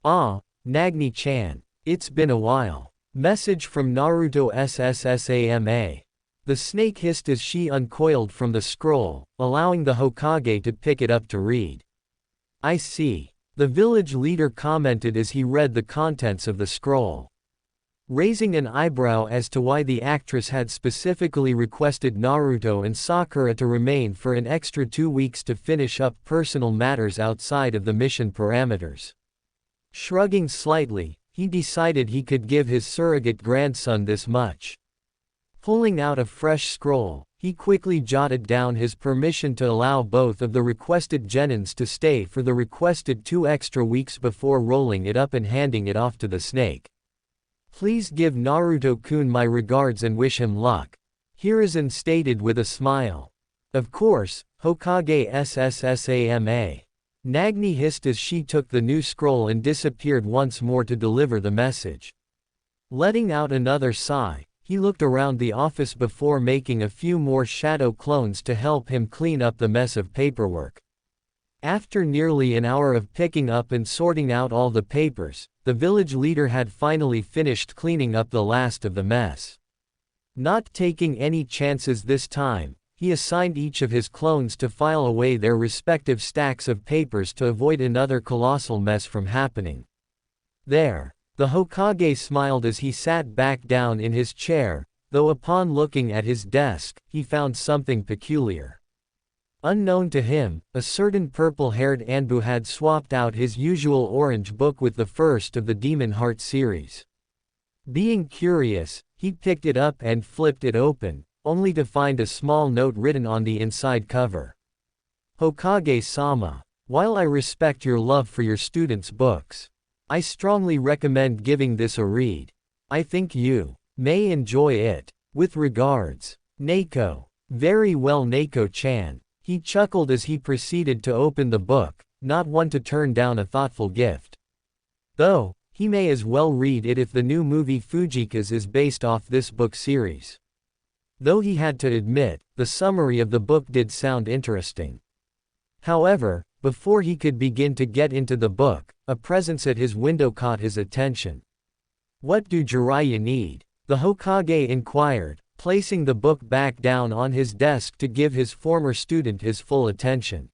Ah, Nagini-chan. It's been a while. Message from Naruto SSSAMA. The snake hissed as she uncoiled from the scroll, allowing the Hokage to pick it up to read. I see. The village leader commented as he read the contents of the scroll. Raising an eyebrow as to why the actress had specifically requested Naruto and Sakura to remain for an extra 2 weeks to finish up personal matters outside of the mission parameters. Shrugging slightly, he decided he could give his surrogate grandson this much. Pulling out a fresh scroll, he quickly jotted down his permission to allow both of the requested genins to stay for the requested 2 extra weeks before rolling it up and handing it off to the snake. Please give Naruto-kun my regards and wish him luck. Hiruzen stated with a smile. Of course, Hokage SSSAMA. Nagini hissed as she took the new scroll and disappeared once more to deliver the message. Letting out another sigh, he looked around the office before making a few more shadow clones to help him clean up the mess of paperwork. After nearly an hour of picking up and sorting out all the papers, the village leader had finally finished cleaning up the last of the mess. Not taking any chances this time, he assigned each of his clones to file away their respective stacks of papers to avoid another colossal mess from happening. There, the Hokage smiled as he sat back down in his chair, though upon looking at his desk, he found something peculiar. Unknown to him, a certain purple-haired Anbu had swapped out his usual orange book with the first of the Demon Heart series. Being curious, he picked it up and flipped it open, only to find a small note written on the inside cover. Hokage-sama, while I respect your love for your students' books, I strongly recommend giving this a read. I think you may enjoy it. With regards, Neiko. Very well, Neiko-chan. He chuckled as he proceeded to open the book, not one to turn down a thoughtful gift. Though, he may as well read it if the new movie Fujikas is based off this book series. Though he had to admit, the summary of the book did sound interesting. However, before he could begin to get into the book, a presence at his window caught his attention. What do Jiraiya need? The Hokage inquired, placing the book back down on his desk to give his former student his full attention.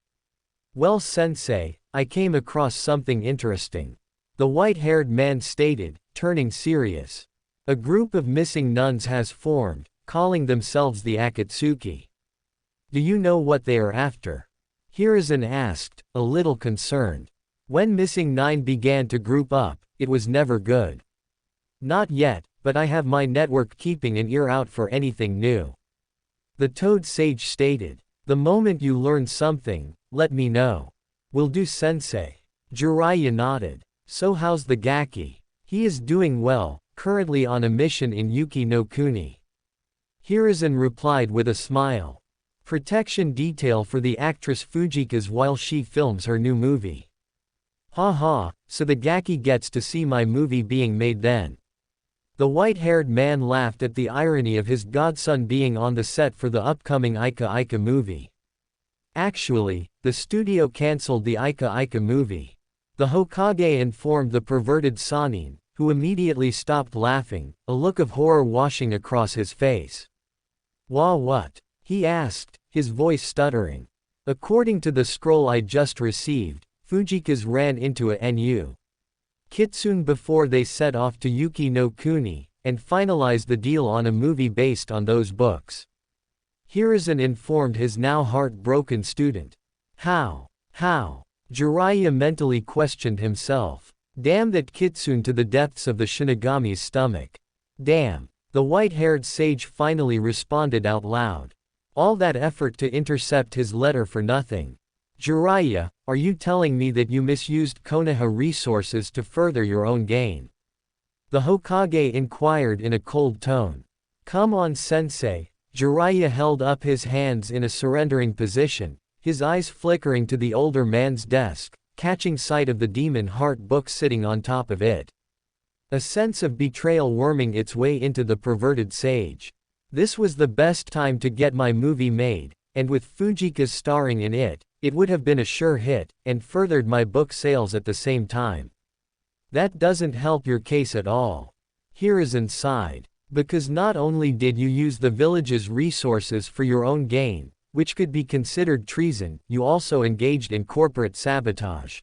Well, sensei, I came across something interesting. The white-haired man stated, turning serious. A group of missing nuns has formed, calling themselves the Akatsuki. Do you know what they are after? Hiruzen asked, a little concerned. When Missing 9 began to group up, it was never good. Not yet, but I have my network keeping an ear out for anything new. The Toad Sage stated. The moment you learn something, let me know. Will do, sensei. Jiraiya nodded. So how's the Gaki? He is doing well, currently on a mission in Yuki no Kuni. Hiruzen replied with a smile. Protection detail for the actress Fujikas while she films her new movie. Ha, so the Gaki gets to see my movie being made then. The white-haired man laughed at the irony of his godson being on the set for the upcoming Ika Ika movie. Actually, the studio cancelled the Ika Ika movie. The Hokage informed the perverted Sannin, who immediately stopped laughing, a look of horror washing across his face. What? He asked, his voice stuttering. According to the scroll I just received, Fujikas ran into a NU Kitsune before they set off to Yuki no Kuni, and finalized the deal on a movie based on those books. Hiruzen informed his now heartbroken student. How? Jiraiya mentally questioned himself. Damn that Kitsune to the depths of the Shinigami's stomach. Damn. The white-haired sage finally responded out loud. All that effort to intercept his letter for nothing. Jiraiya, are you telling me that you misused Konoha resources to further your own gain? The Hokage inquired in a cold tone. Come on, sensei. Jiraiya held up his hands in a surrendering position, his eyes flickering to the older man's desk, catching sight of the Demon Heart book sitting on top of it. A sense of betrayal worming its way into the perverted sage. This was the best time to get my movie made, and with Fujikas starring in it, it would have been a sure hit, and furthered my book sales at the same time. That doesn't help your case at all. Hiruzen sighed. Because not only did you use the village's resources for your own gain, which could be considered treason. You also engaged in corporate sabotage.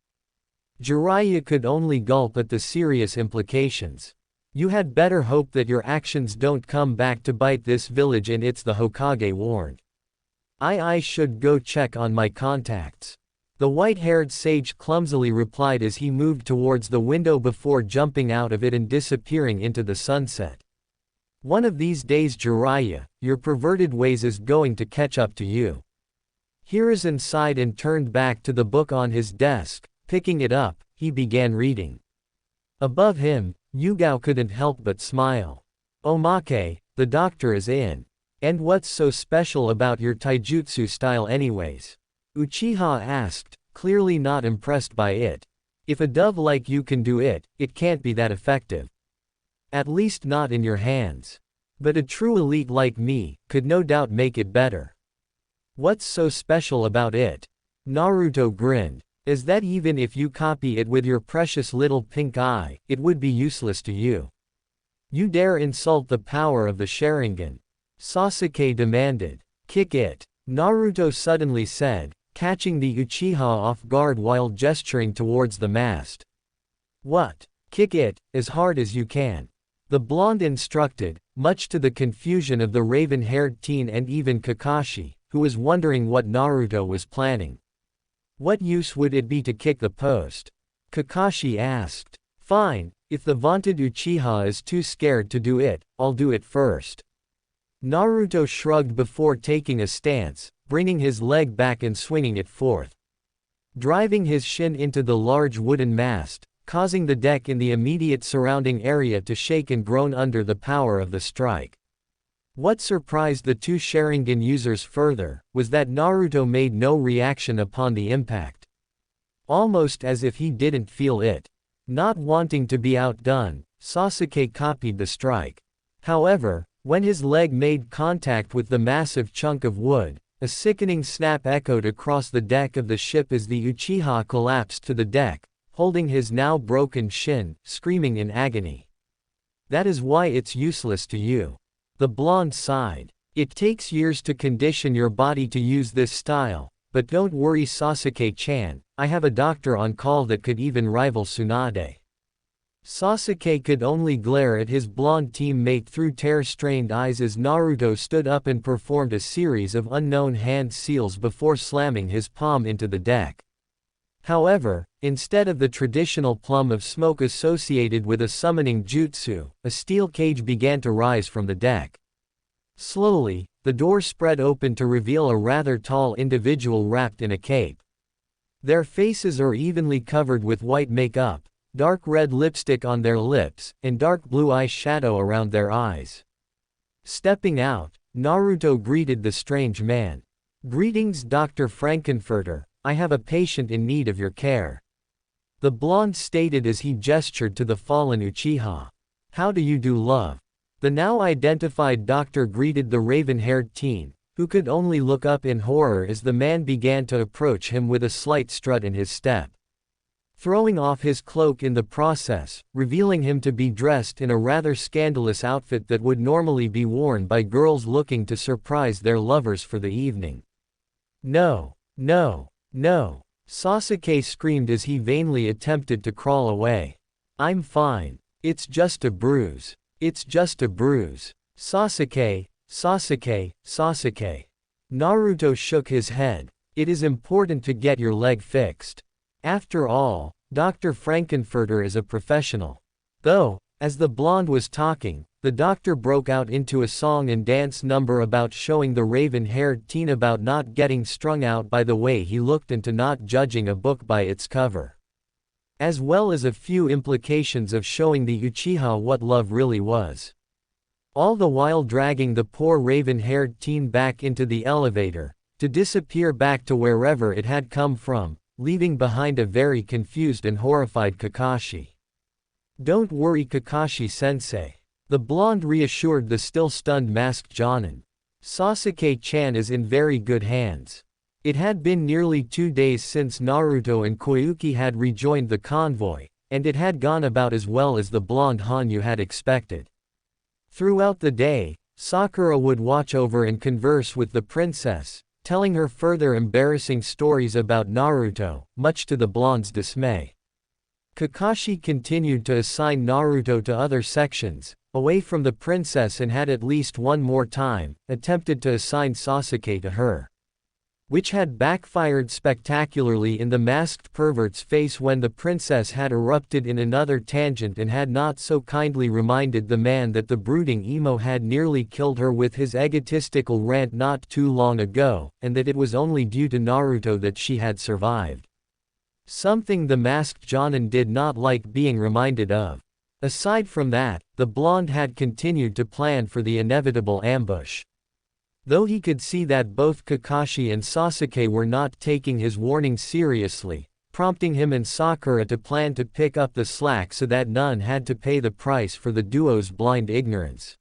Jiraiya could only gulp at the serious implications. You had better hope that your actions don't come back to bite this village, and it's the Hokage warned. I should go check on my contacts. The white-haired sage clumsily replied as he moved towards the window before jumping out of it and disappearing into the sunset. One of these days, Jiraiya, your perverted ways is going to catch up to you. Hiruzen sighed and turned back to the book on his desk. Picking it up, he began reading. Above him, Yugao couldn't help but smile. Omake, the doctor is in. And what's so special about your taijutsu style anyways? Uchiha asked, clearly not impressed by it. If a dove like you can do it, it can't be that effective. At least not in your hands. But a true elite like me could no doubt make it better. What's so special about it? Naruto grinned. Is that even if you copy it with your precious little pink eye, it would be useless to you. You dare insult the power of the Sharingan? Sasuke demanded. Kick it, Naruto suddenly said, catching the Uchiha off guard while gesturing towards the mast. What? Kick it, as hard as you can. The blonde instructed, much to the confusion of the raven-haired teen and even Kakashi, who was wondering what Naruto was planning. What use would it be to kick the post? Kakashi asked. Fine, if the vaunted Uchiha is too scared to do it, I'll do it first. Naruto shrugged before taking a stance, bringing his leg back and swinging it forth, driving his shin into the large wooden mast, causing the deck in the immediate surrounding area to shake and groan under the power of the strike. What surprised the two Sharingan users further, was that Naruto made no reaction upon the impact. Almost as if he didn't feel it. Not wanting to be outdone, Sasuke copied the strike. However, when his leg made contact with the massive chunk of wood, a sickening snap echoed across the deck of the ship as the Uchiha collapsed to the deck, holding his now broken shin, screaming in agony. That is why it's useless to you. The blonde sighed. It takes years to condition your body to use this style, but don't worry Sasuke-chan, I have a doctor on call that could even rival Tsunade. Sasuke could only glare at his blonde teammate through tear-strained eyes as Naruto stood up and performed a series of unknown hand seals before slamming his palm into the deck. However, instead of the traditional plume of smoke associated with a summoning jutsu, a steel cage began to rise from the deck. Slowly, the door spread open to reveal a rather tall individual wrapped in a cape. Their faces are evenly covered with white makeup, dark red lipstick on their lips, and dark blue eye shadow around their eyes. Stepping out, Naruto greeted the strange man. Greetings, Dr. Frankenfurter. I have a patient in need of your care. The blonde stated as he gestured to the fallen Uchiha. How do you do, love? The now identified doctor greeted the raven-haired teen, who could only look up in horror as the man began to approach him with a slight strut in his step, throwing off his cloak in the process, revealing him to be dressed in a rather scandalous outfit that would normally be worn by girls looking to surprise their lovers for the evening. No, no. No, Sasuke screamed as he vainly attempted to crawl away. I'm fine. It's just a bruise. It's just a bruise. Sasuke, Sasuke, Sasuke. Naruto shook his head. It is important to get your leg fixed. After all, Dr. Frankenfurter is a professional. Though, as the blonde was talking, the doctor broke out into a song and dance number about showing the raven-haired teen about not getting strung out by the way he looked and to not judging a book by its cover. As well as a few implications of showing the Uchiha what love really was. All the while dragging the poor raven-haired teen back into the elevator, to disappear back to wherever it had come from, leaving behind a very confused and horrified Kakashi. Don't worry Kakashi-sensei. The blonde reassured the still stunned masked Jonin. Sasuke-chan is in very good hands. It had been nearly 2 days since Naruto and Koyuki had rejoined the convoy, and it had gone about as well as the blonde Hanyu had expected. Throughout the day, Sakura would watch over and converse with the princess, telling her further embarrassing stories about Naruto, much to the blonde's dismay. Kakashi continued to assign Naruto to other sections, away from the princess, and had at least one more time attempted to assign Sasuke to her, which had backfired spectacularly in the masked pervert's face when the princess had erupted in another tangent and had not so kindly reminded the man that the brooding emo had nearly killed her with his egotistical rant not too long ago, and that it was only due to Naruto that she had survived. Something the masked Jonin did not like being reminded of. Aside from that, the blonde had continued to plan for the inevitable ambush. Though he could see that both Kakashi and Sasuke were not taking his warning seriously, prompting him and Sakura to plan to pick up the slack so that none had to pay the price for the duo's blind ignorance.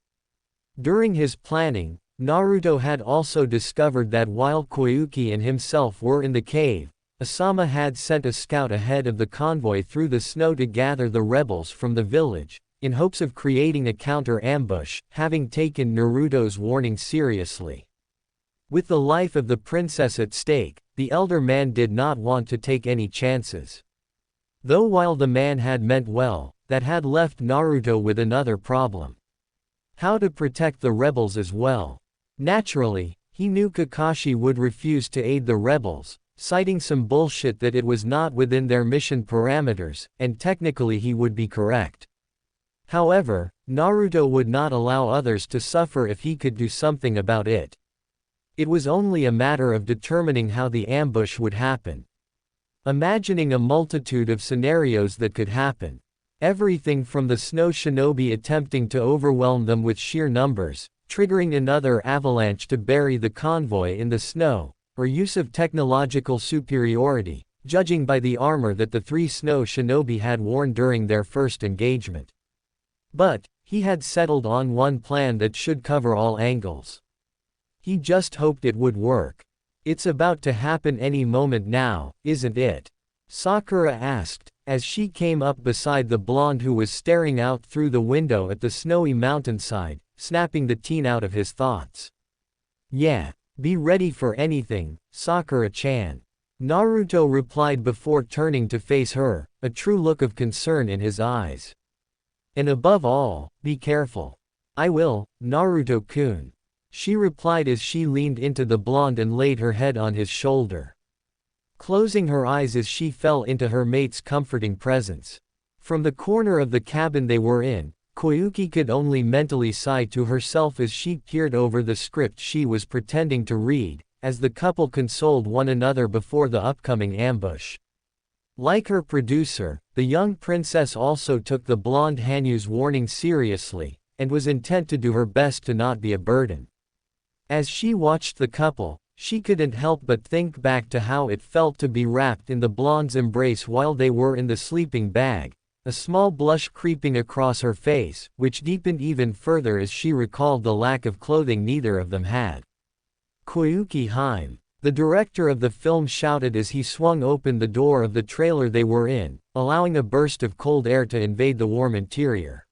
During his planning, Naruto had also discovered that while Koyuki and himself were in the cave, Asama had sent a scout ahead of the convoy through the snow to gather the rebels from the village, in hopes of creating a counter-ambush, having taken Naruto's warning seriously. With the life of the princess at stake, the elder man did not want to take any chances. Though while the man had meant well, that had left Naruto with another problem. How to protect the rebels as well. Naturally, he knew Kakashi would refuse to aid the rebels, citing some bullshit that it was not within their mission parameters, and technically he would be correct. However, Naruto would not allow others to suffer if he could do something about it. It was only a matter of determining how the ambush would happen. Imagining a multitude of scenarios that could happen. Everything from the snow shinobi attempting to overwhelm them with sheer numbers, triggering another avalanche to bury the convoy in the snow, or use of technological superiority, judging by the armor that the three snow shinobi had worn during their first engagement. But, he had settled on one plan that should cover all angles. He just hoped it would work. It's about to happen any moment now, isn't it? Sakura asked, as she came up beside the blonde who was staring out through the window at the snowy mountainside, snapping the teen out of his thoughts. Yeah. Be ready for anything, Sakura-chan. Naruto replied before turning to face her, a true look of concern in his eyes. And above all, be careful. I will, Naruto-kun. She replied as she leaned into the blonde and laid her head on his shoulder, closing her eyes as she fell into her mate's comforting presence. From the corner of the cabin they were in, Koyuki could only mentally sigh to herself as she peered over the script she was pretending to read, as the couple consoled one another before the upcoming ambush. Like her producer, the young princess also took the blonde Hanyu's warning seriously, and was intent to do her best to not be a burden. As she watched the couple, she couldn't help but think back to how it felt to be wrapped in the blonde's embrace while they were in the sleeping bag, a small blush creeping across her face, which deepened even further as she recalled the lack of clothing neither of them had. Koyuki Haim, the director of the film, shouted as he swung open the door of the trailer they were in, allowing a burst of cold air to invade the warm interior.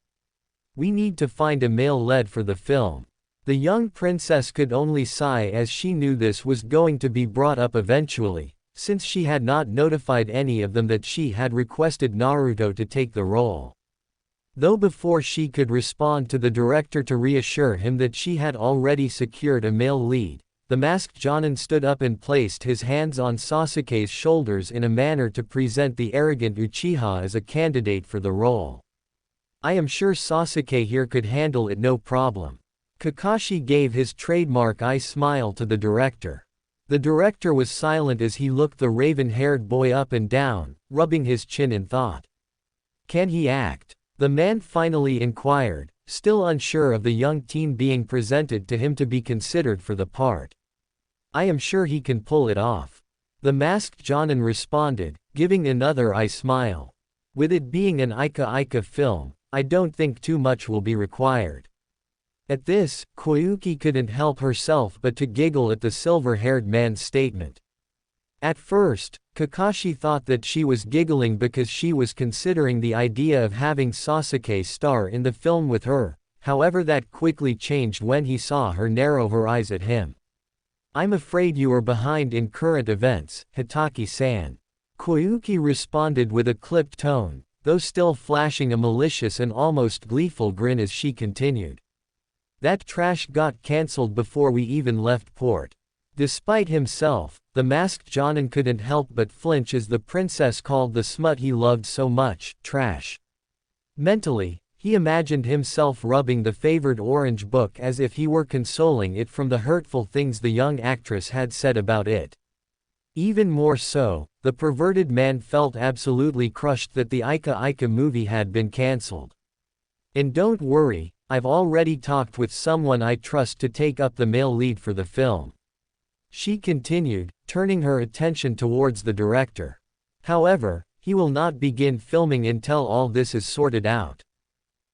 We need to find a male lead for the film. The young princess could only sigh as she knew this was going to be brought up eventually, since she had not notified any of them that she had requested Naruto to take the role. Though before she could respond to the director to reassure him that she had already secured a male lead, the masked Jonin stood up and placed his hands on Sasuke's shoulders in a manner to present the arrogant Uchiha as a candidate for the role. I am sure Sasuke here could handle it no problem. Kakashi gave his trademark eye smile to the director. The director was silent as he looked the raven-haired boy up and down, rubbing his chin in thought. Can he act? The man finally inquired, still unsure of the young teen being presented to him to be considered for the part. I am sure he can pull it off. The masked Jonin responded, giving another eye smile. With it being an Ika film, I don't think too much will be required. At this, Koyuki couldn't help herself but to giggle at the silver-haired man's statement. At first, Kakashi thought that she was giggling because she was considering the idea of having Sasuke star in the film with her, however that quickly changed when he saw her narrow her eyes at him. I'm afraid you are behind in current events, Hitaki-san. Koyuki responded with a clipped tone, though still flashing a malicious and almost gleeful grin as she continued. That trash got cancelled before we even left port. Despite himself, the masked Jonin couldn't help but flinch as the princess called the smut he loved so much, trash. Mentally, he imagined himself rubbing the favored orange book as if he were consoling it from the hurtful things the young actress had said about it. Even more so, the perverted man felt absolutely crushed that the Ika Ika movie had been cancelled. And don't worry, I've already talked with someone I trust to take up the male lead for the film. She continued, turning her attention towards the director. However, he will not begin filming until all this is sorted out.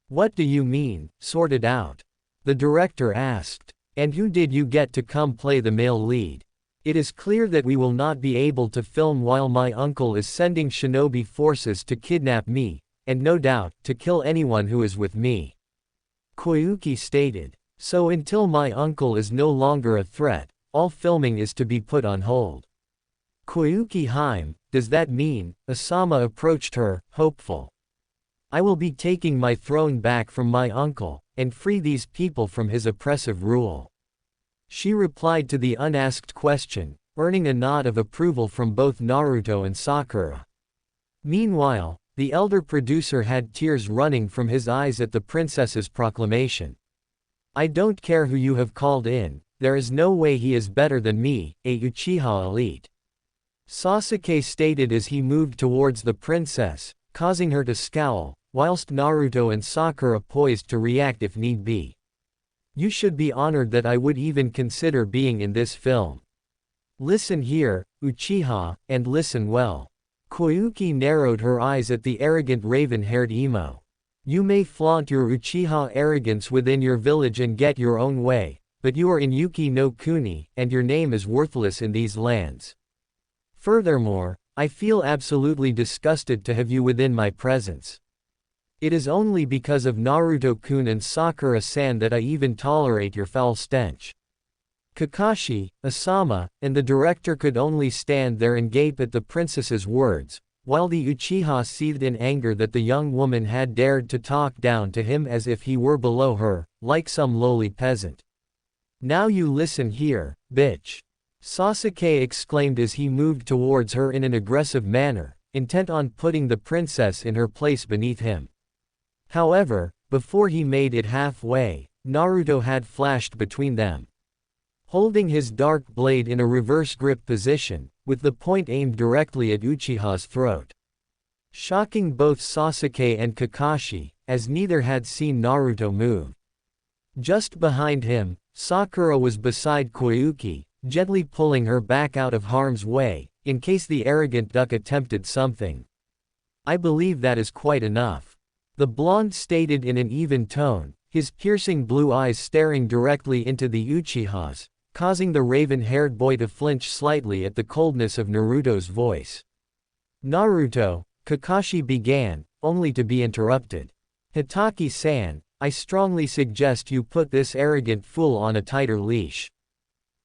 What do you mean, sorted out? The director asked. And who did you get to come play the male lead? It is clear that we will not be able to film while my uncle is sending shinobi forces to kidnap me, and no doubt, to kill anyone who is with me. Koyuki stated. So until my uncle is no longer a threat, all filming is to be put on hold. Koyuki Haim, does that mean? Asama approached her, hopeful. I will be taking my throne back from my uncle, and free these people from his oppressive rule. She replied to the unasked question, earning a nod of approval from both Naruto and Sakura. Meanwhile, the elder producer had tears running from his eyes at the princess's proclamation. I don't care who you have called in, there is no way he is better than me, a Uchiha elite. Sasuke stated as he moved towards the princess, causing her to scowl, whilst Naruto and Sakura poised to react if need be. You should be honored that I would even consider being in this film. Listen here, Uchiha, and listen well. Koyuki narrowed her eyes at the arrogant raven-haired emo. You may flaunt your Uchiha arrogance within your village and get your own way, but you are in Yuki no Kuni, and your name is worthless in these lands. Furthermore, I feel absolutely disgusted to have you within my presence. It is only because of Naruto-kun and Sakura-san that I even tolerate your foul stench. Kakashi, Asama, and the director could only stand there and gape at the princess's words, while the Uchiha seethed in anger that the young woman had dared to talk down to him as if he were below her, like some lowly peasant. Now you listen here, bitch. Sasuke exclaimed as he moved towards her in an aggressive manner, intent on putting the princess in her place beneath him. However, before he made it halfway, Naruto had flashed between them. Holding his dark blade in a reverse grip position, with the point aimed directly at Uchiha's throat. Shocking both Sasuke and Kakashi, as neither had seen Naruto move. Just behind him, Sakura was beside Koyuki, gently pulling her back out of harm's way, in case the arrogant duck attempted something. I believe that is quite enough. The blonde stated in an even tone, his piercing blue eyes staring directly into the Uchihas, causing the raven-haired boy to flinch slightly at the coldness of Naruto's voice. Naruto, Kakashi began, only to be interrupted. Hitaki-san, I strongly suggest you put this arrogant fool on a tighter leash.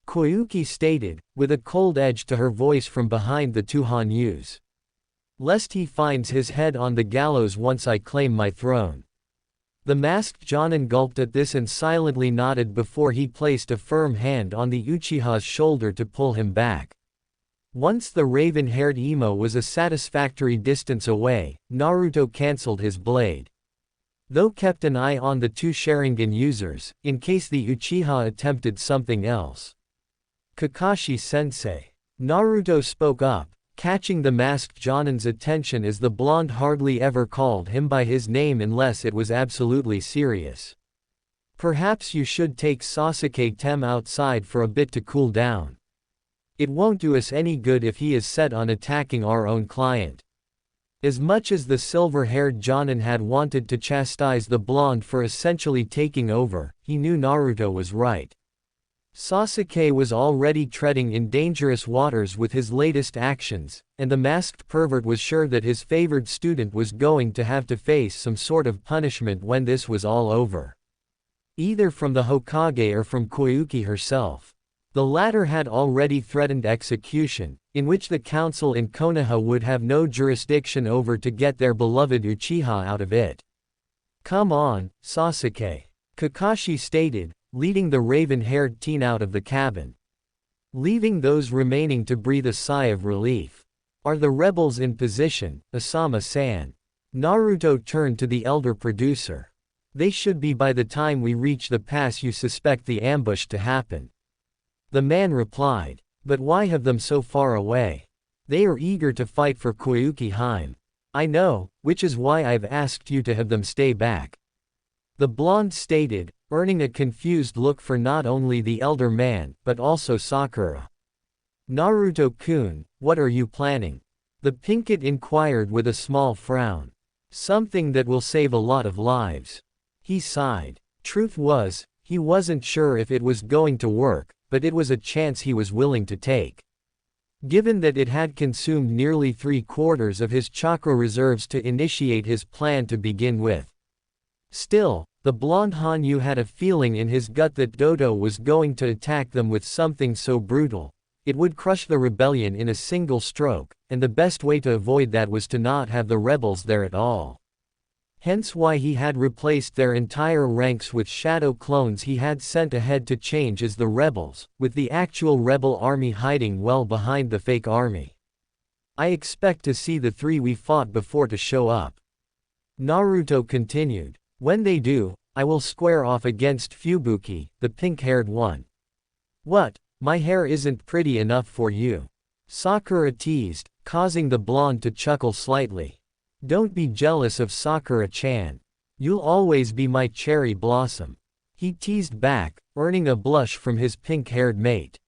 Koyuki stated, with a cold edge to her voice from behind the two Hanyus. Lest he finds his head on the gallows once I claim my throne. The masked Jonin gulped at this and silently nodded before he placed a firm hand on the Uchiha's shoulder to pull him back. Once the raven-haired emo was a satisfactory distance away, Naruto cancelled his blade. Though kept an eye on the two Sharingan users, in case the Uchiha attempted something else. Kakashi-sensei. Naruto spoke up, catching the masked Jonin's attention as the blonde hardly ever called him by his name unless it was absolutely serious. Perhaps you should take Sasuke-tem outside for a bit to cool down. It won't do us any good if he is set on attacking our own client. As much as the silver-haired Jonin had wanted to chastise the blonde for essentially taking over, he knew Naruto was right. Sasuke was already treading in dangerous waters with his latest actions, and the masked pervert was sure that his favored student was going to have to face some sort of punishment when this was all over. Either from the Hokage or from Koyuki herself. The latter had already threatened execution, in which the council in Konoha would have no jurisdiction over to get their beloved Uchiha out of it. "Come on, Sasuke," Kakashi stated, leading the raven-haired teen out of the cabin. Leaving those remaining to breathe a sigh of relief. "Are the rebels in position, Asama-san?" Naruto turned to the elder producer. "They should be by the time we reach the pass you suspect the ambush to happen." The man replied. "But why have them so far away? They are eager to fight for Koyuki Heim. I know, which is why I've asked you to have them stay back." The blonde stated, earning a confused look for not only the elder man, but also Sakura. "Naruto-kun, what are you planning?" The pinkett inquired with a small frown. "Something that will save a lot of lives." He sighed. Truth was, he wasn't sure if it was going to work, but it was a chance he was willing to take. Given that it had consumed nearly 3/4 of his chakra reserves to initiate his plan to begin with. Still, the blonde Hanyu had a feeling in his gut that Dodo was going to attack them with something so brutal. It would crush the rebellion in a single stroke, and the best way to avoid that was to not have the rebels there at all. Hence why he had replaced their entire ranks with shadow clones he had sent ahead to change as the rebels, with the actual rebel army hiding well behind the fake army. "I expect to see the 3 we fought before to show up." Naruto continued. "When they do, I will square off against Fubuki, the pink-haired one." "What, my hair isn't pretty enough for you?" Sakura teased, causing the blonde to chuckle slightly. "Don't be jealous of Sakura-chan. You'll always be my cherry blossom." He teased back, earning a blush from his pink-haired mate.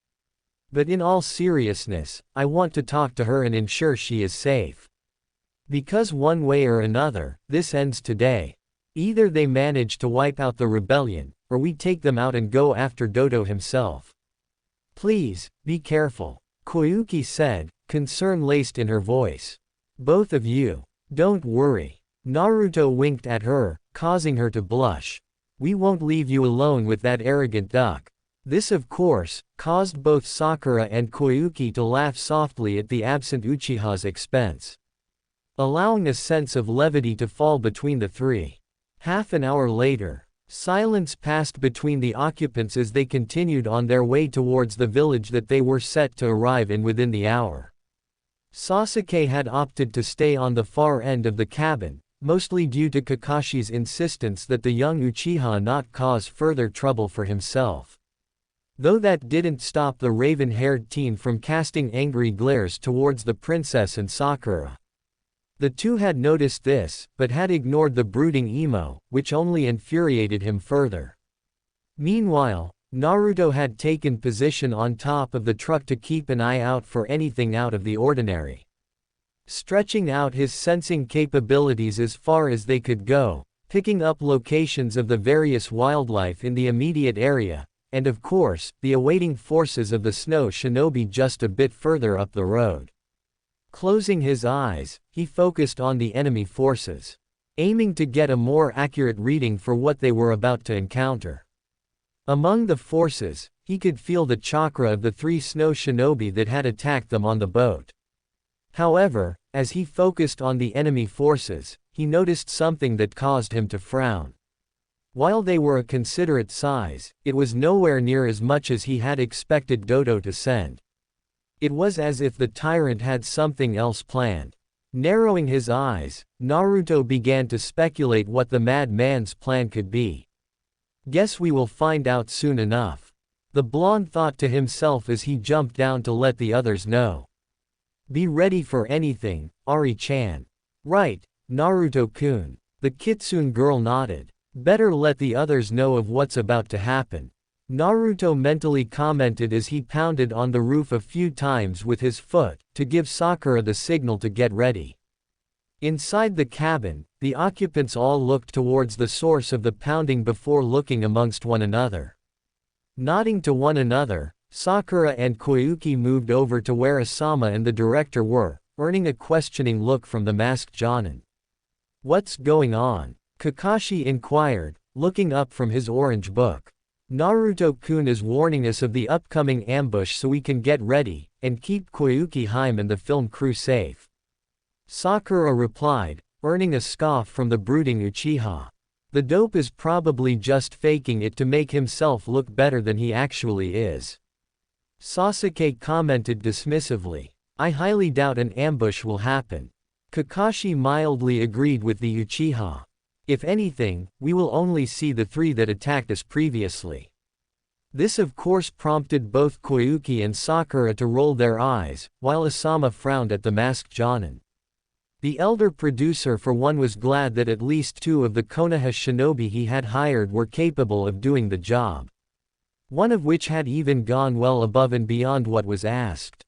"But in all seriousness, I want to talk to her and ensure she is safe. Because one way or another, this ends today. Either they manage to wipe out the rebellion, or we take them out and go after Dodo himself. Please, be careful," Koyuki said, concern laced in her voice. "Both of you. Don't worry." Naruto winked at her, causing her to blush. "We won't leave you alone with that arrogant duck." This of course, caused both Sakura and Koyuki to laugh softly at the absent Uchiha's expense, allowing a sense of levity to fall between the 3. Half an hour later, silence passed between the occupants as they continued on their way towards the village that they were set to arrive in within the hour. Sasuke had opted to stay on the far end of the cabin, mostly due to Kakashi's insistence that the young Uchiha not cause further trouble for himself. Though that didn't stop the raven-haired teen from casting angry glares towards the princess and Sakura. The two had noticed this, but had ignored the brooding emo, which only infuriated him further. Meanwhile, Naruto had taken position on top of the truck to keep an eye out for anything out of the ordinary. Stretching out his sensing capabilities as far as they could go, picking up locations of the various wildlife in the immediate area, and of course, the awaiting forces of the snow shinobi just a bit further up the road. Closing his eyes, he focused on the enemy forces, aiming to get a more accurate reading for what they were about to encounter. Among the forces, he could feel the chakra of the 3 snow shinobi that had attacked them on the boat. However, as he focused on the enemy forces, he noticed something that caused him to frown. While they were a considerate size, it was nowhere near as much as he had expected Dodo to send. It was as if the tyrant had something else planned. Narrowing his eyes, Naruto began to speculate what the madman's plan could be. "Guess we will find out soon enough," the blonde thought to himself as he jumped down to let the others know. "Be ready for anything, Ari-chan." "Right, Naruto-kun." The kitsune girl nodded. "Better let the others know of what's about to happen," Naruto mentally commented as he pounded on the roof a few times with his foot, to give Sakura the signal to get ready. Inside the cabin, the occupants all looked towards the source of the pounding before looking amongst one another. Nodding to one another, Sakura and Koyuki moved over to where Asama and the director were, earning a questioning look from the masked Jonin. "What's going on?" Kakashi inquired, looking up from his orange book. Naruto-kun is warning us of the upcoming ambush so we can get ready, and keep Koyuki Haim and the film crew safe. Sakura replied, earning a scoff from the brooding Uchiha. The dope is probably just faking it to make himself look better than he actually is. Sasuke commented dismissively. I highly doubt an ambush will happen. Kakashi mildly agreed with the Uchiha. If anything, we will only see the three that attacked us previously. This of course prompted both Koyuki and Sakura to roll their eyes, while Asama frowned at the masked Jonin. The elder producer for one was glad that at least two of the Konoha shinobi he had hired were capable of doing the job. One of which had even gone well above and beyond what was asked.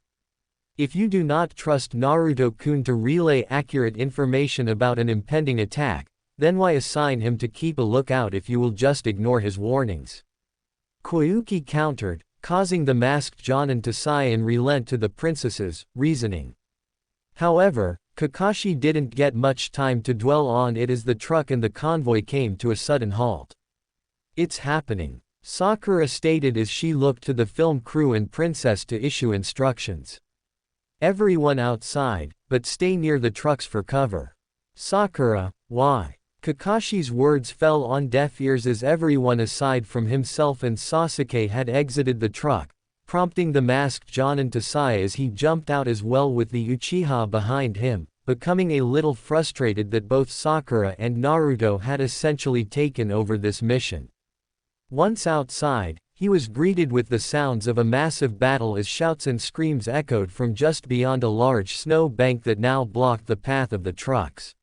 If you do not trust Naruto-kun to relay accurate information about an impending attack, then why assign him to keep a lookout if you will just ignore his warnings? Koyuki countered, causing the masked Jonin to sigh and relent to the princess's reasoning. However, Kakashi didn't get much time to dwell on it as the truck and the convoy came to a sudden halt. It's happening, Sakura stated as she looked to the film crew and princess to issue instructions. Everyone outside, but stay near the trucks for cover. Sakura, why? Kakashi's words fell on deaf ears as everyone aside from himself and Sasuke had exited the truck, prompting the masked Jonin to sigh as he jumped out as well with the Uchiha behind him, becoming a little frustrated that both Sakura and Naruto had essentially taken over this mission. Once outside, he was greeted with the sounds of a massive battle as shouts and screams echoed from just beyond a large snow bank that now blocked the path of the trucks.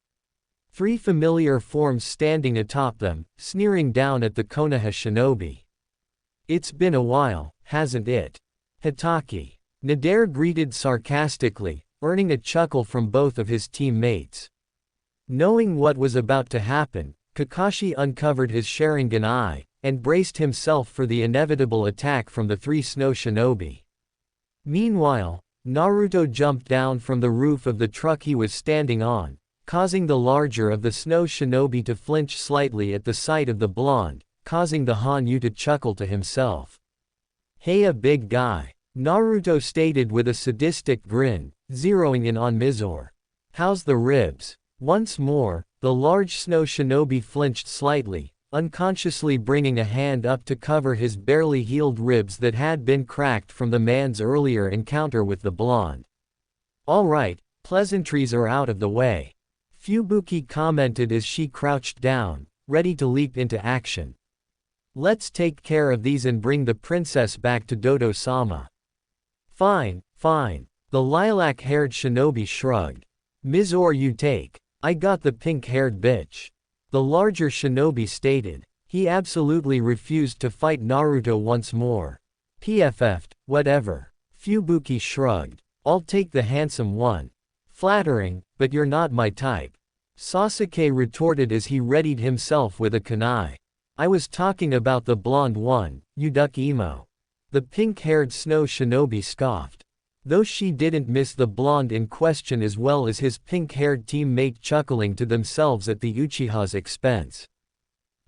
Three familiar forms standing atop them, sneering down at the Konoha shinobi. It's been a while, hasn't it? Hitaki. Nader greeted sarcastically, earning a chuckle from both of his teammates. Knowing what was about to happen, Kakashi uncovered his Sharingan eye, and braced himself for the inevitable attack from the three snow shinobi. Meanwhile, Naruto jumped down from the roof of the truck he was standing on, causing the larger of the snow shinobi to flinch slightly at the sight of the blonde, causing the Hanyu to chuckle to himself. Heya big guy, Naruto stated with a sadistic grin, zeroing in on Mizore. How's the ribs? Once more, the large snow shinobi flinched slightly, unconsciously bringing a hand up to cover his barely healed ribs that had been cracked from the man's earlier encounter with the blonde. Alright, pleasantries are out of the way. Fubuki commented as she crouched down, ready to leap into action. Let's take care of these and bring the princess back to Dodo-sama. Fine, fine. The lilac-haired shinobi shrugged. Mizore you take. I got the pink-haired bitch. The larger shinobi stated. He absolutely refused to fight Naruto once more. PFF'd, whatever. Fubuki shrugged. I'll take the handsome one. Flattering, but you're not my type. Sasuke retorted as he readied himself with a kunai. I was talking about the blonde one, you duck emo. The pink-haired snow shinobi scoffed. Though she didn't miss the blonde in question as well as his pink-haired teammate chuckling to themselves at the Uchiha's expense.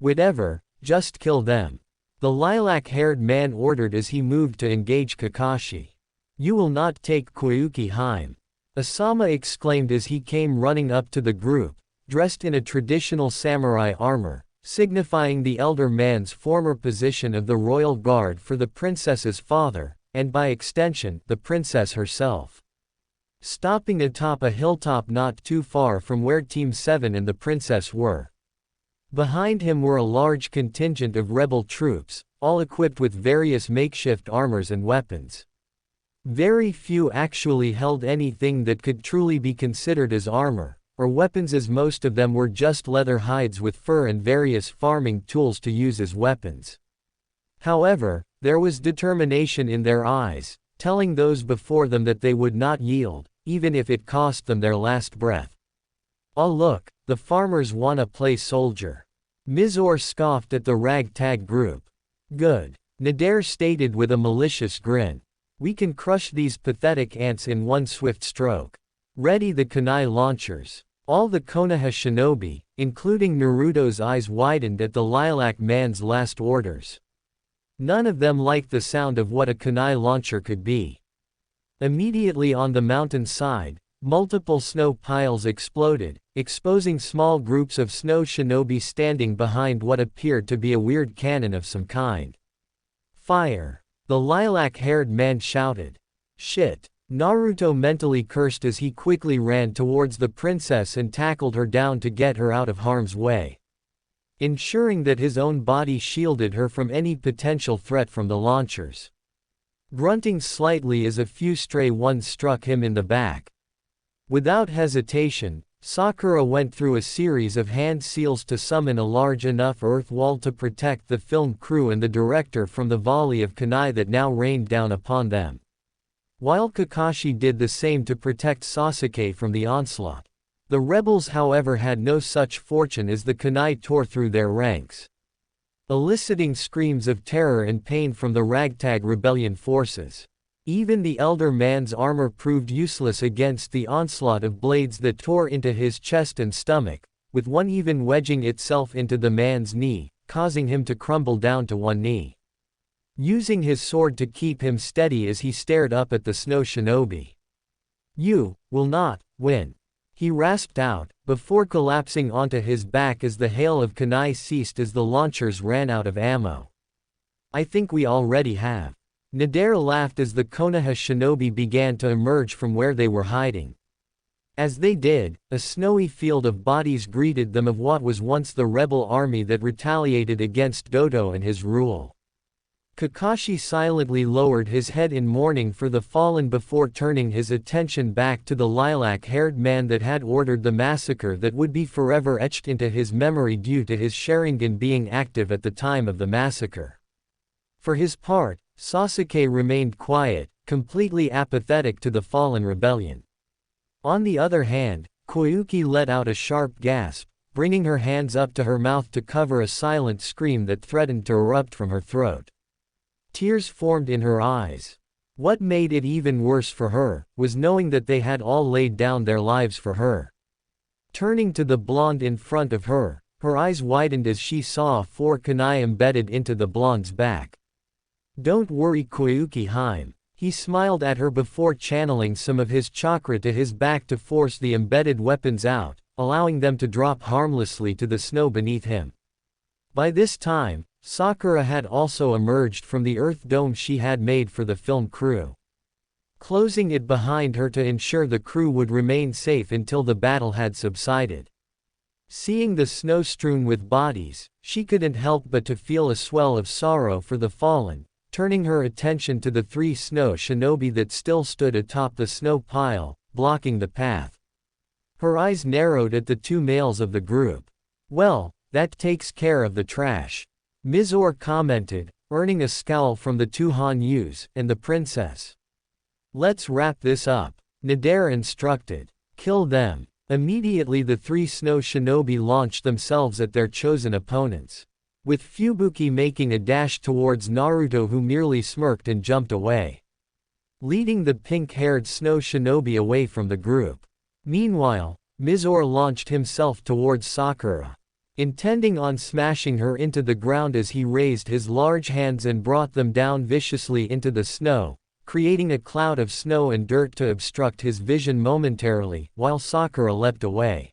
Whatever, just kill them. The lilac-haired man ordered as he moved to engage Kakashi. You will not take Koyuki Haim. Asama exclaimed as he came running up to the group, dressed in a traditional samurai armor, signifying the elder man's former position of the royal guard for the princess's father, and by extension, the princess herself. Stopping atop a hilltop not too far from where Team 7 and the princess were. Behind him were a large contingent of rebel troops, all equipped with various makeshift armors and weapons. Very few actually held anything that could truly be considered as armor, or weapons, as most of them were just leather hides with fur and various farming tools to use as weapons. However, there was determination in their eyes, telling those before them that they would not yield, even if it cost them their last breath. Oh look, the farmers wanna play soldier. Mizore scoffed at the ragtag group. Good. Nader stated with a malicious grin. We can crush these pathetic ants in one swift stroke. Ready the kunai launchers. All the Konoha shinobi, including Naruto's eyes widened at the lilac man's last orders. None of them liked the sound of what a kunai launcher could be. Immediately on the mountain side, multiple snow piles exploded, exposing small groups of snow shinobi standing behind what appeared to be a weird cannon of some kind. Fire! The lilac-haired man shouted. Shit! Naruto mentally cursed as he quickly ran towards the princess and tackled her down to get her out of harm's way, ensuring that his own body shielded her from any potential threat from the launchers. Grunting slightly as a few stray ones struck him in the back. Without hesitation, Sakura went through a series of hand seals to summon a large enough earth wall to protect the film crew and the director from the volley of kunai that now rained down upon them, while Kakashi did the same to protect Sasuke from the onslaught. The rebels however had no such fortune as the kunai tore through their ranks, eliciting screams of terror and pain from the ragtag rebellion forces. Even the elder man's armor proved useless against the onslaught of blades that tore into his chest and stomach, with one even wedging itself into the man's knee, causing him to crumble down to one knee, using his sword to keep him steady as he stared up at the snow shinobi. "You will not win," he rasped out, before collapsing onto his back as the hail of kunai ceased as the launchers ran out of ammo. "I think we already have." Nadare laughed as the Konoha shinobi began to emerge from where they were hiding. As they did, a snowy field of bodies greeted them of what was once the rebel army that retaliated against Dodo and his rule. Kakashi silently lowered his head in mourning for the fallen before turning his attention back to the lilac-haired man that had ordered the massacre that would be forever etched into his memory due to his Sharingan being active at the time of the massacre. For his part, Sasuke remained quiet, completely apathetic to the fallen rebellion. On the other hand, Koyuki let out a sharp gasp, bringing her hands up to her mouth to cover a silent scream that threatened to erupt from her throat. Tears formed in her eyes. What made it even worse for her, was knowing that they had all laid down their lives for her. Turning to the blonde in front of her, her eyes widened as she saw 4 kunai embedded into the blonde's back. "Don't worry Koyuki-hime," he smiled at her before channeling some of his chakra to his back to force the embedded weapons out, allowing them to drop harmlessly to the snow beneath him. By this time, Sakura had also emerged from the earth dome she had made for the film crew, closing it behind her to ensure the crew would remain safe until the battle had subsided. Seeing the snow strewn with bodies, she couldn't help but to feel a swell of sorrow for the fallen, turning her attention to the 3 snow shinobi that still stood atop the snow pile, blocking the path. Her eyes narrowed at the 2 males of the group. "Well, that takes care of the trash," Mizore commented, earning a scowl from the 2 Hanyus and the princess. "Let's wrap this up," Nadare instructed. "Kill them." Immediately the 3 snow shinobi launched themselves at their chosen opponents, with Fubuki making a dash towards Naruto, who merely smirked and jumped away, leading the pink-haired snow shinobi away from the group. Meanwhile, Mizore launched himself towards Sakura, intending on smashing her into the ground as he raised his large hands and brought them down viciously into the snow, creating a cloud of snow and dirt to obstruct his vision momentarily, while Sakura leapt away.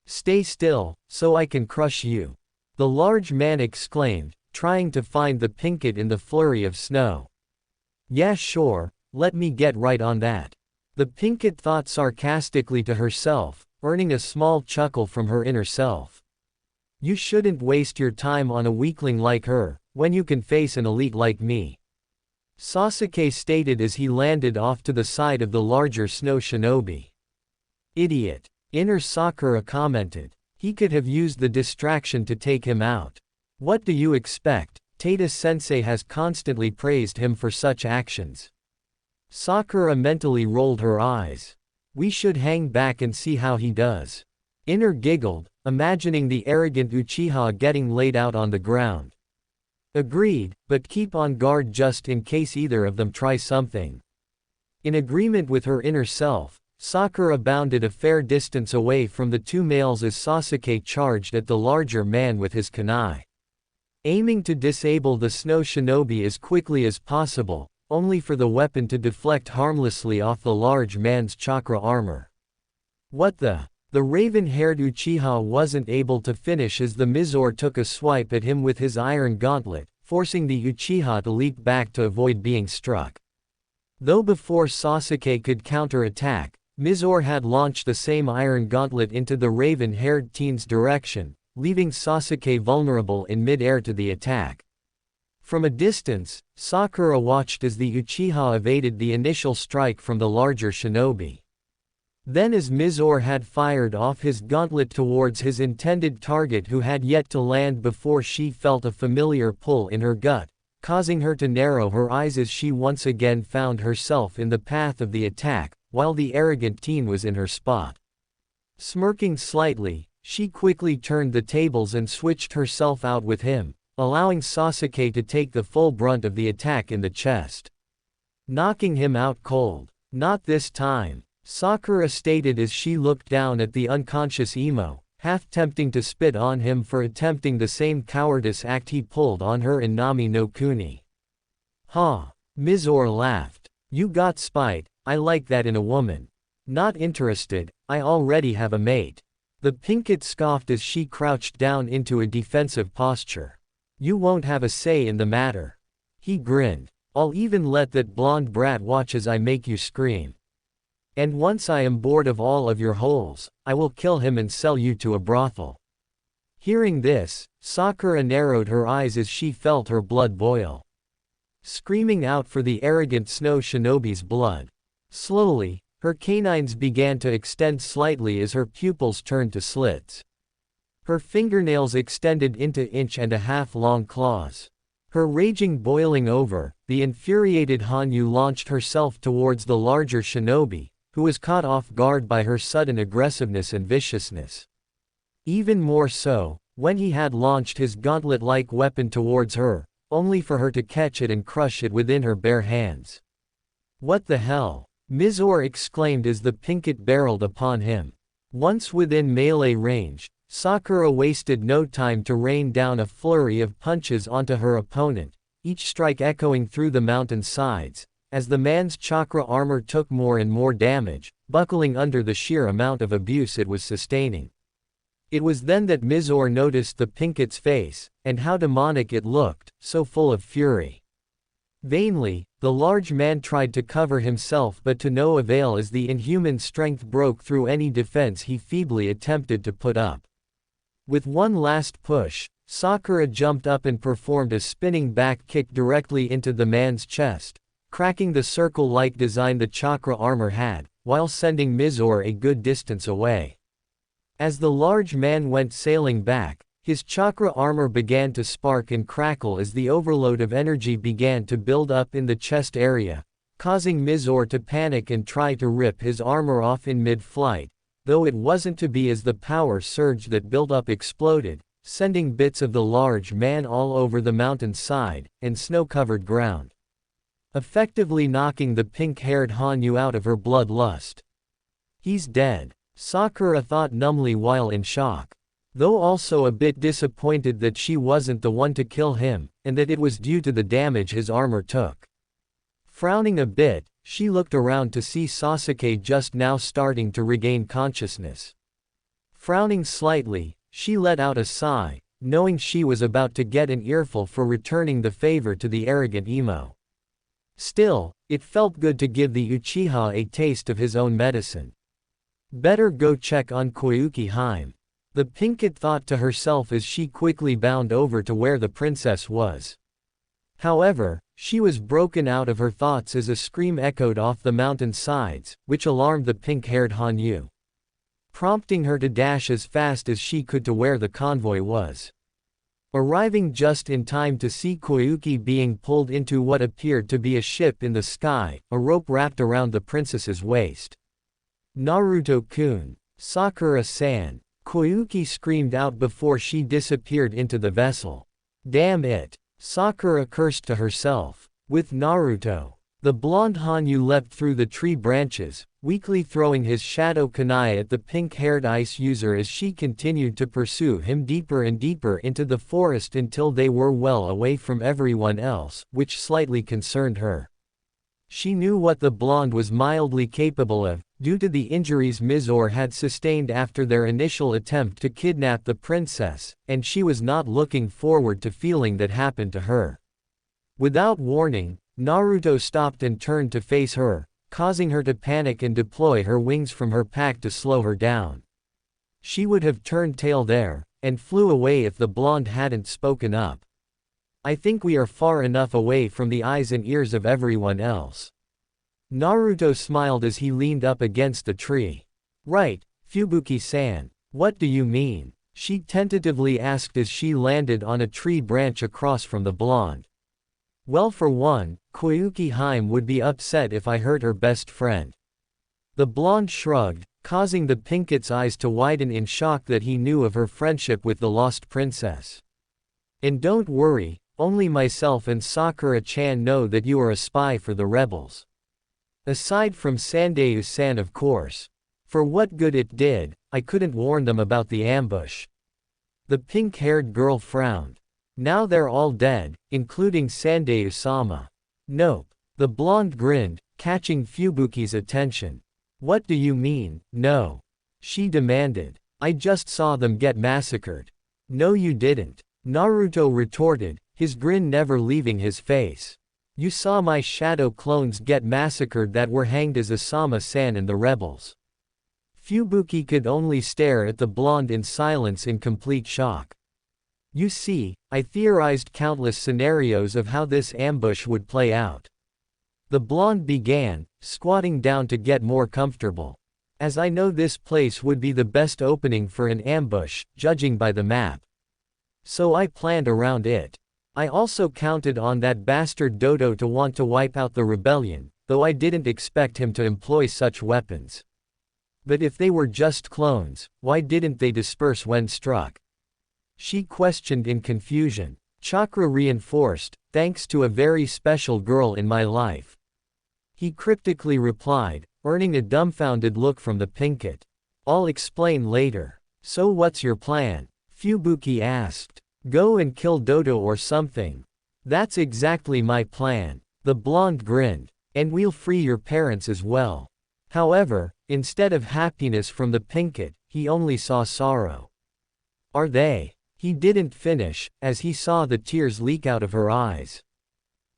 "Stay still, so I can crush you," the large man exclaimed, trying to find the pinkett in the flurry of snow. "Yeah sure, let me get right on that," the pinkett thought sarcastically to herself, earning a small chuckle from her inner self. "You shouldn't waste your time on a weakling like her, when you can face an elite like me," Sasuke stated as he landed off to the side of the larger snow shinobi. "Idiot," inner Sakura commented. "He could have used the distraction to take him out. What do you expect? Tada-sensei has constantly praised him for such actions." Sakura mentally rolled her eyes. "We should hang back and see how he does." Inner giggled, imagining the arrogant Uchiha getting laid out on the ground. "Agreed, but keep on guard just in case either of them try something." In agreement with her inner self, Sakura bounded a fair distance away from the 2 males as Sasuke charged at the larger man with his kunai. aiming to disable the snow shinobi as quickly as possible, only for the weapon to deflect harmlessly off the large man's chakra armor. What the? The raven-haired Uchiha wasn't able to finish as the Mizore took a swipe at him with his iron gauntlet, forcing the Uchiha to leap back to avoid being struck. Though before Sasuke could counter-attack, Mizore had launched the same iron gauntlet into the raven-haired teen's direction, leaving Sasuke vulnerable in mid-air to the attack. From a distance, Sakura watched as the Uchiha evaded the initial strike from the larger shinobi. Then as Mizore had fired off his gauntlet towards his intended target who had yet to land before she felt a familiar pull in her gut, causing her to narrow her eyes as she once again found herself in the path of the attack, while the arrogant teen was in her spot. Smirking slightly, she quickly turned the tables and switched herself out with him, allowing Sasuke to take the full brunt of the attack in the chest. Knocking him out cold. Not this time, Sakura stated as she looked down at the unconscious emo, half tempting to spit on him for attempting the same cowardice act he pulled on her in Nami no Kuni. Ha! Mizore laughed. You got spite, I like that in a woman. Not interested, I already have a mate. The pinkett scoffed as she crouched down into a defensive posture. You won't have a say in the matter. He grinned. I'll even let that blonde brat watch as I make you scream. And once I am bored of all of your holes, I will kill him and sell you to a brothel. Hearing this, Sakura narrowed her eyes as she felt her blood boil. Screaming out for the arrogant snow shinobi's blood. Slowly, her canines began to extend slightly as her pupils turned to slits. Her fingernails extended into 1.5-inch long claws. Her raging boiling over, the infuriated Hanyu launched herself towards the larger shinobi, who was caught off guard by her sudden aggressiveness and viciousness. Even more so, when he had launched his gauntlet-like weapon towards her, only for her to catch it and crush it within her bare hands. What the hell? Mizore exclaimed as the pinkett barreled upon him. Once within melee range, Sakura wasted no time to rain down a flurry of punches onto her opponent, each strike echoing through the mountain sides, as the man's chakra armor took more and more damage, buckling under the sheer amount of abuse it was sustaining. It was then that Mizore noticed the pinkett's face, and how demonic it looked, so full of fury. Vainly, the large man tried to cover himself but to no avail as the inhuman strength broke through any defense he feebly attempted to put up. With one last push, Sakura jumped up and performed a spinning back kick directly into the man's chest, cracking the circle-like design the chakra armor had, while sending Mizore a good distance away. As the large man went sailing back, his chakra armor began to spark and crackle as the overload of energy began to build up in the chest area, causing Mizore to panic and try to rip his armor off in mid-flight, though it wasn't to be as the power surge that built up exploded, sending bits of the large man all over the mountainside and snow-covered ground, effectively knocking the pink-haired Hanyu out of her bloodlust. He's dead, Sakura thought numbly while in shock. Though also a bit disappointed that she wasn't the one to kill him, and that it was due to the damage his armor took. Frowning a bit, she looked around to see Sasuke just now starting to regain consciousness. Frowning slightly, she let out a sigh, knowing she was about to get an earful for returning the favor to the arrogant emo. Still, it felt good to give the Uchiha a taste of his own medicine. Better go check on Koyuki Haim. The pinkett thought to herself as she quickly bounded over to where the princess was. However, she was broken out of her thoughts as a scream echoed off the mountain sides, which alarmed the pink-haired Hanyu, prompting her to dash as fast as she could to where the convoy was. Arriving just in time to see Koyuki being pulled into what appeared to be a ship in the sky, a rope wrapped around the princess's waist. Naruto-kun, Sakura-san, Koyuki screamed out before she disappeared into the vessel. Damn it, Sakura cursed to herself. With Naruto. The blonde Hanyu leapt through the tree branches, weakly throwing his shadow kunai at the pink-haired ice user as she continued to pursue him deeper and deeper into the forest until they were well away from everyone else, which slightly concerned her. She knew what the blonde was mildly capable of, due to the injuries Mizor had sustained after their initial attempt to kidnap the princess, and she was not looking forward to feeling that happened to her. Without warning, Naruto stopped and turned to face her, causing her to panic and deploy her wings from her pack to slow her down. She would have turned tail there, and flew away if the blonde hadn't spoken up. I think we are far enough away from the eyes and ears of everyone else. Naruto smiled as he leaned up against a tree. Right, Fubuki-san. What do you mean? She tentatively asked as she landed on a tree branch across from the blonde. Well, for one, Koyuki Haim would be upset if I hurt her best friend. The blonde shrugged, causing the pinket's eyes to widen in shock that he knew of her friendship with the lost princess. And don't worry, only myself and Sakura-chan know that you are a spy for the rebels. Aside from Sandayu-san, of course. For what good it did, I couldn't warn them about the ambush. The pink-haired girl frowned. Now they're all dead, including Sandayu-sama. Nope. The blonde grinned, catching Fubuki's attention. What do you mean, no? She demanded. I just saw them get massacred. No, you didn't. Naruto retorted, his grin never leaving his face. You saw my shadow clones get massacred that were hanged as Asama-san and the rebels. Fubuki could only stare at the blonde in silence in complete shock. You see, I theorized countless scenarios of how this ambush would play out. The blonde began, squatting down to get more comfortable. As I know this place would be the best opening for an ambush, judging by the map. So I planned around it. I also counted on that bastard Dodo to want to wipe out the rebellion, though I didn't expect him to employ such weapons. But if they were just clones, why didn't they disperse when struck? She questioned in confusion. Chakra reinforced, thanks to a very special girl in my life. He cryptically replied, earning a dumbfounded look from the pinket. I'll explain later. So what's your plan? Fubuki asked. Go and kill Dodo or something. That's exactly my plan. The blonde grinned. And we'll free your parents as well. However, instead of happiness from the pinket, he only saw sorrow. Are they? He didn't finish, as he saw the tears leak out of her eyes.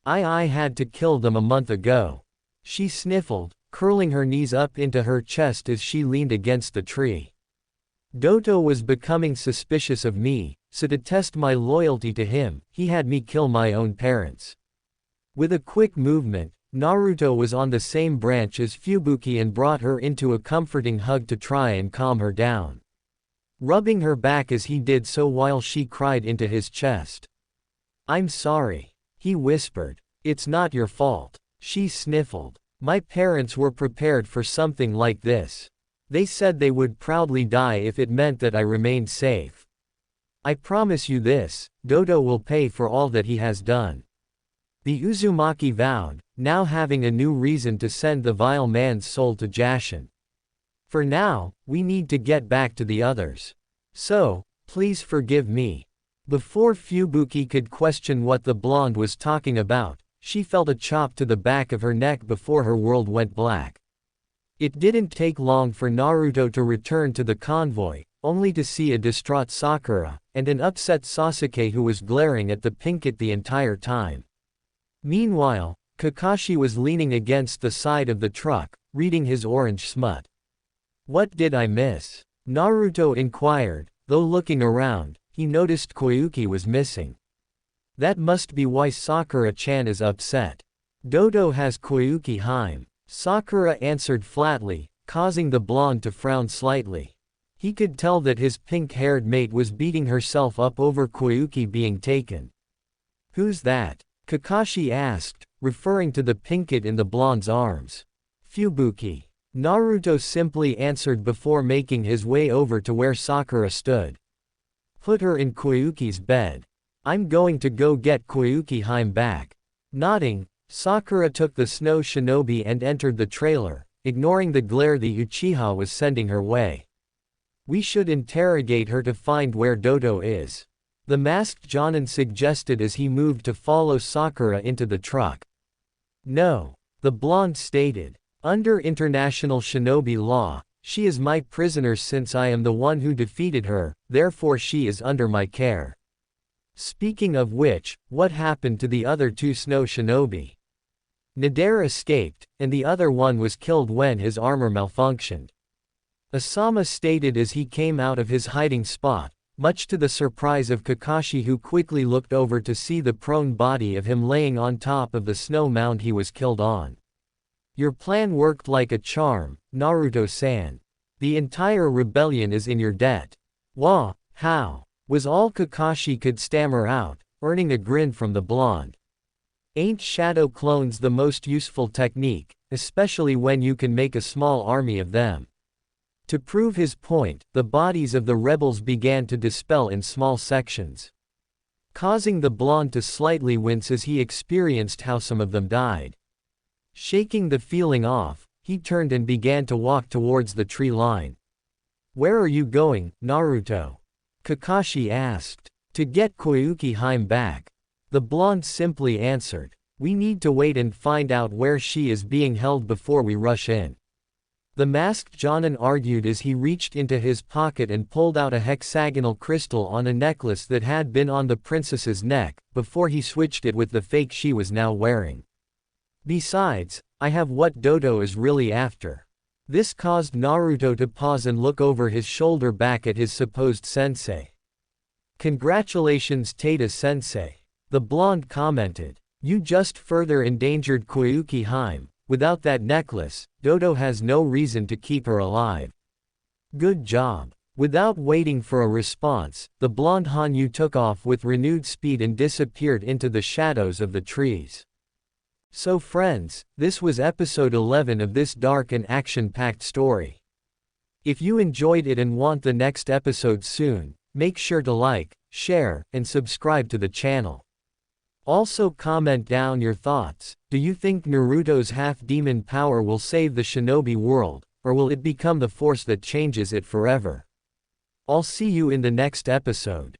I had to kill them a month ago. She sniffled, curling her knees up into her chest as she leaned against the tree. Dodo was becoming suspicious of me, so to test my loyalty to him, he had me kill my own parents. With a quick movement, Naruto was on the same branch as Fubuki and brought her into a comforting hug to try and calm her down. Rubbing her back as he did so while she cried into his chest. I'm sorry, he whispered. It's not your fault. She sniffled. My parents were prepared for something like this. They said they would proudly die if it meant that I remained safe. I promise you this, Dodo will pay for all that he has done. The Uzumaki vowed, now having a new reason to send the vile man's soul to Jashin. For now, we need to get back to the others. So, please forgive me. Before Fubuki could question what the blonde was talking about, she felt a chop to the back of her neck before her world went black. It didn't take long for Naruto to return to the convoy, only to see a distraught Sakura, and an upset Sasuke who was glaring at the pinket the entire time. Meanwhile, Kakashi was leaning against the side of the truck, reading his orange smut. What did I miss? Naruto inquired, though looking around, he noticed Koyuki was missing. That must be why Sakura-chan is upset. Dodo has Koyuki Haim. Sakura answered flatly, causing the blonde to frown slightly. He could tell that his pink-haired mate was beating herself up over Koyuki being taken. Who's that? Kakashi asked, referring to the pinket in the blonde's arms. Fubuki. Naruto simply answered before making his way over to where Sakura stood. Put her in Koyuki's bed. I'm going to go get Koyuki Haim back. Nodding, Sakura took the snow shinobi and entered the trailer, ignoring the glare the Uchiha was sending her way. We should interrogate her to find where Dodo is, the masked Jonin suggested as he moved to follow Sakura into the truck. No, the blonde stated. Under international shinobi law, she is my prisoner since I am the one who defeated her, therefore she is under my care. Speaking of which, what happened to the other two snow shinobi? Nadare escaped, and the other one was killed when his armor malfunctioned. Asama stated as he came out of his hiding spot, much to the surprise of Kakashi, who quickly looked over to see the prone body of him laying on top of the snow mound he was killed on. Your plan worked like a charm, Naruto-san. The entire rebellion is in your debt. Wah, how? Was all Kakashi could stammer out, earning a grin from the blonde. Ain't shadow clones the most useful technique, especially when you can make a small army of them? To prove his point, the bodies of the rebels began to dispel in small sections, causing the blonde to slightly wince as he experienced how some of them died. Shaking the feeling off, he turned and began to walk towards the tree line. Where are you going, Naruto? Kakashi asked. To get Koyuki Hime back. The blonde simply answered. We need to wait and find out where she is being held before we rush in. The masked Jonin argued as he reached into his pocket and pulled out a hexagonal crystal on a necklace that had been on the princess's neck, before he switched it with the fake she was now wearing. Besides, I have what Dodo is really after. This caused Naruto to pause and look over his shoulder back at his supposed sensei. Congratulations Tada-sensei. The blonde commented. You just further endangered Koyuki Hime. Without that necklace, Dodo has no reason to keep her alive. Good job. Without waiting for a response, the blonde Hanyu took off with renewed speed and disappeared into the shadows of the trees. So friends, this was episode 11 of this dark and action-packed story. If you enjoyed it and want the next episode soon, make sure to like, share, and subscribe to the channel. Also comment down your thoughts. Do you think Naruto's half-demon power will save the shinobi world, or will it become the force that changes it forever? I'll see you in the next episode.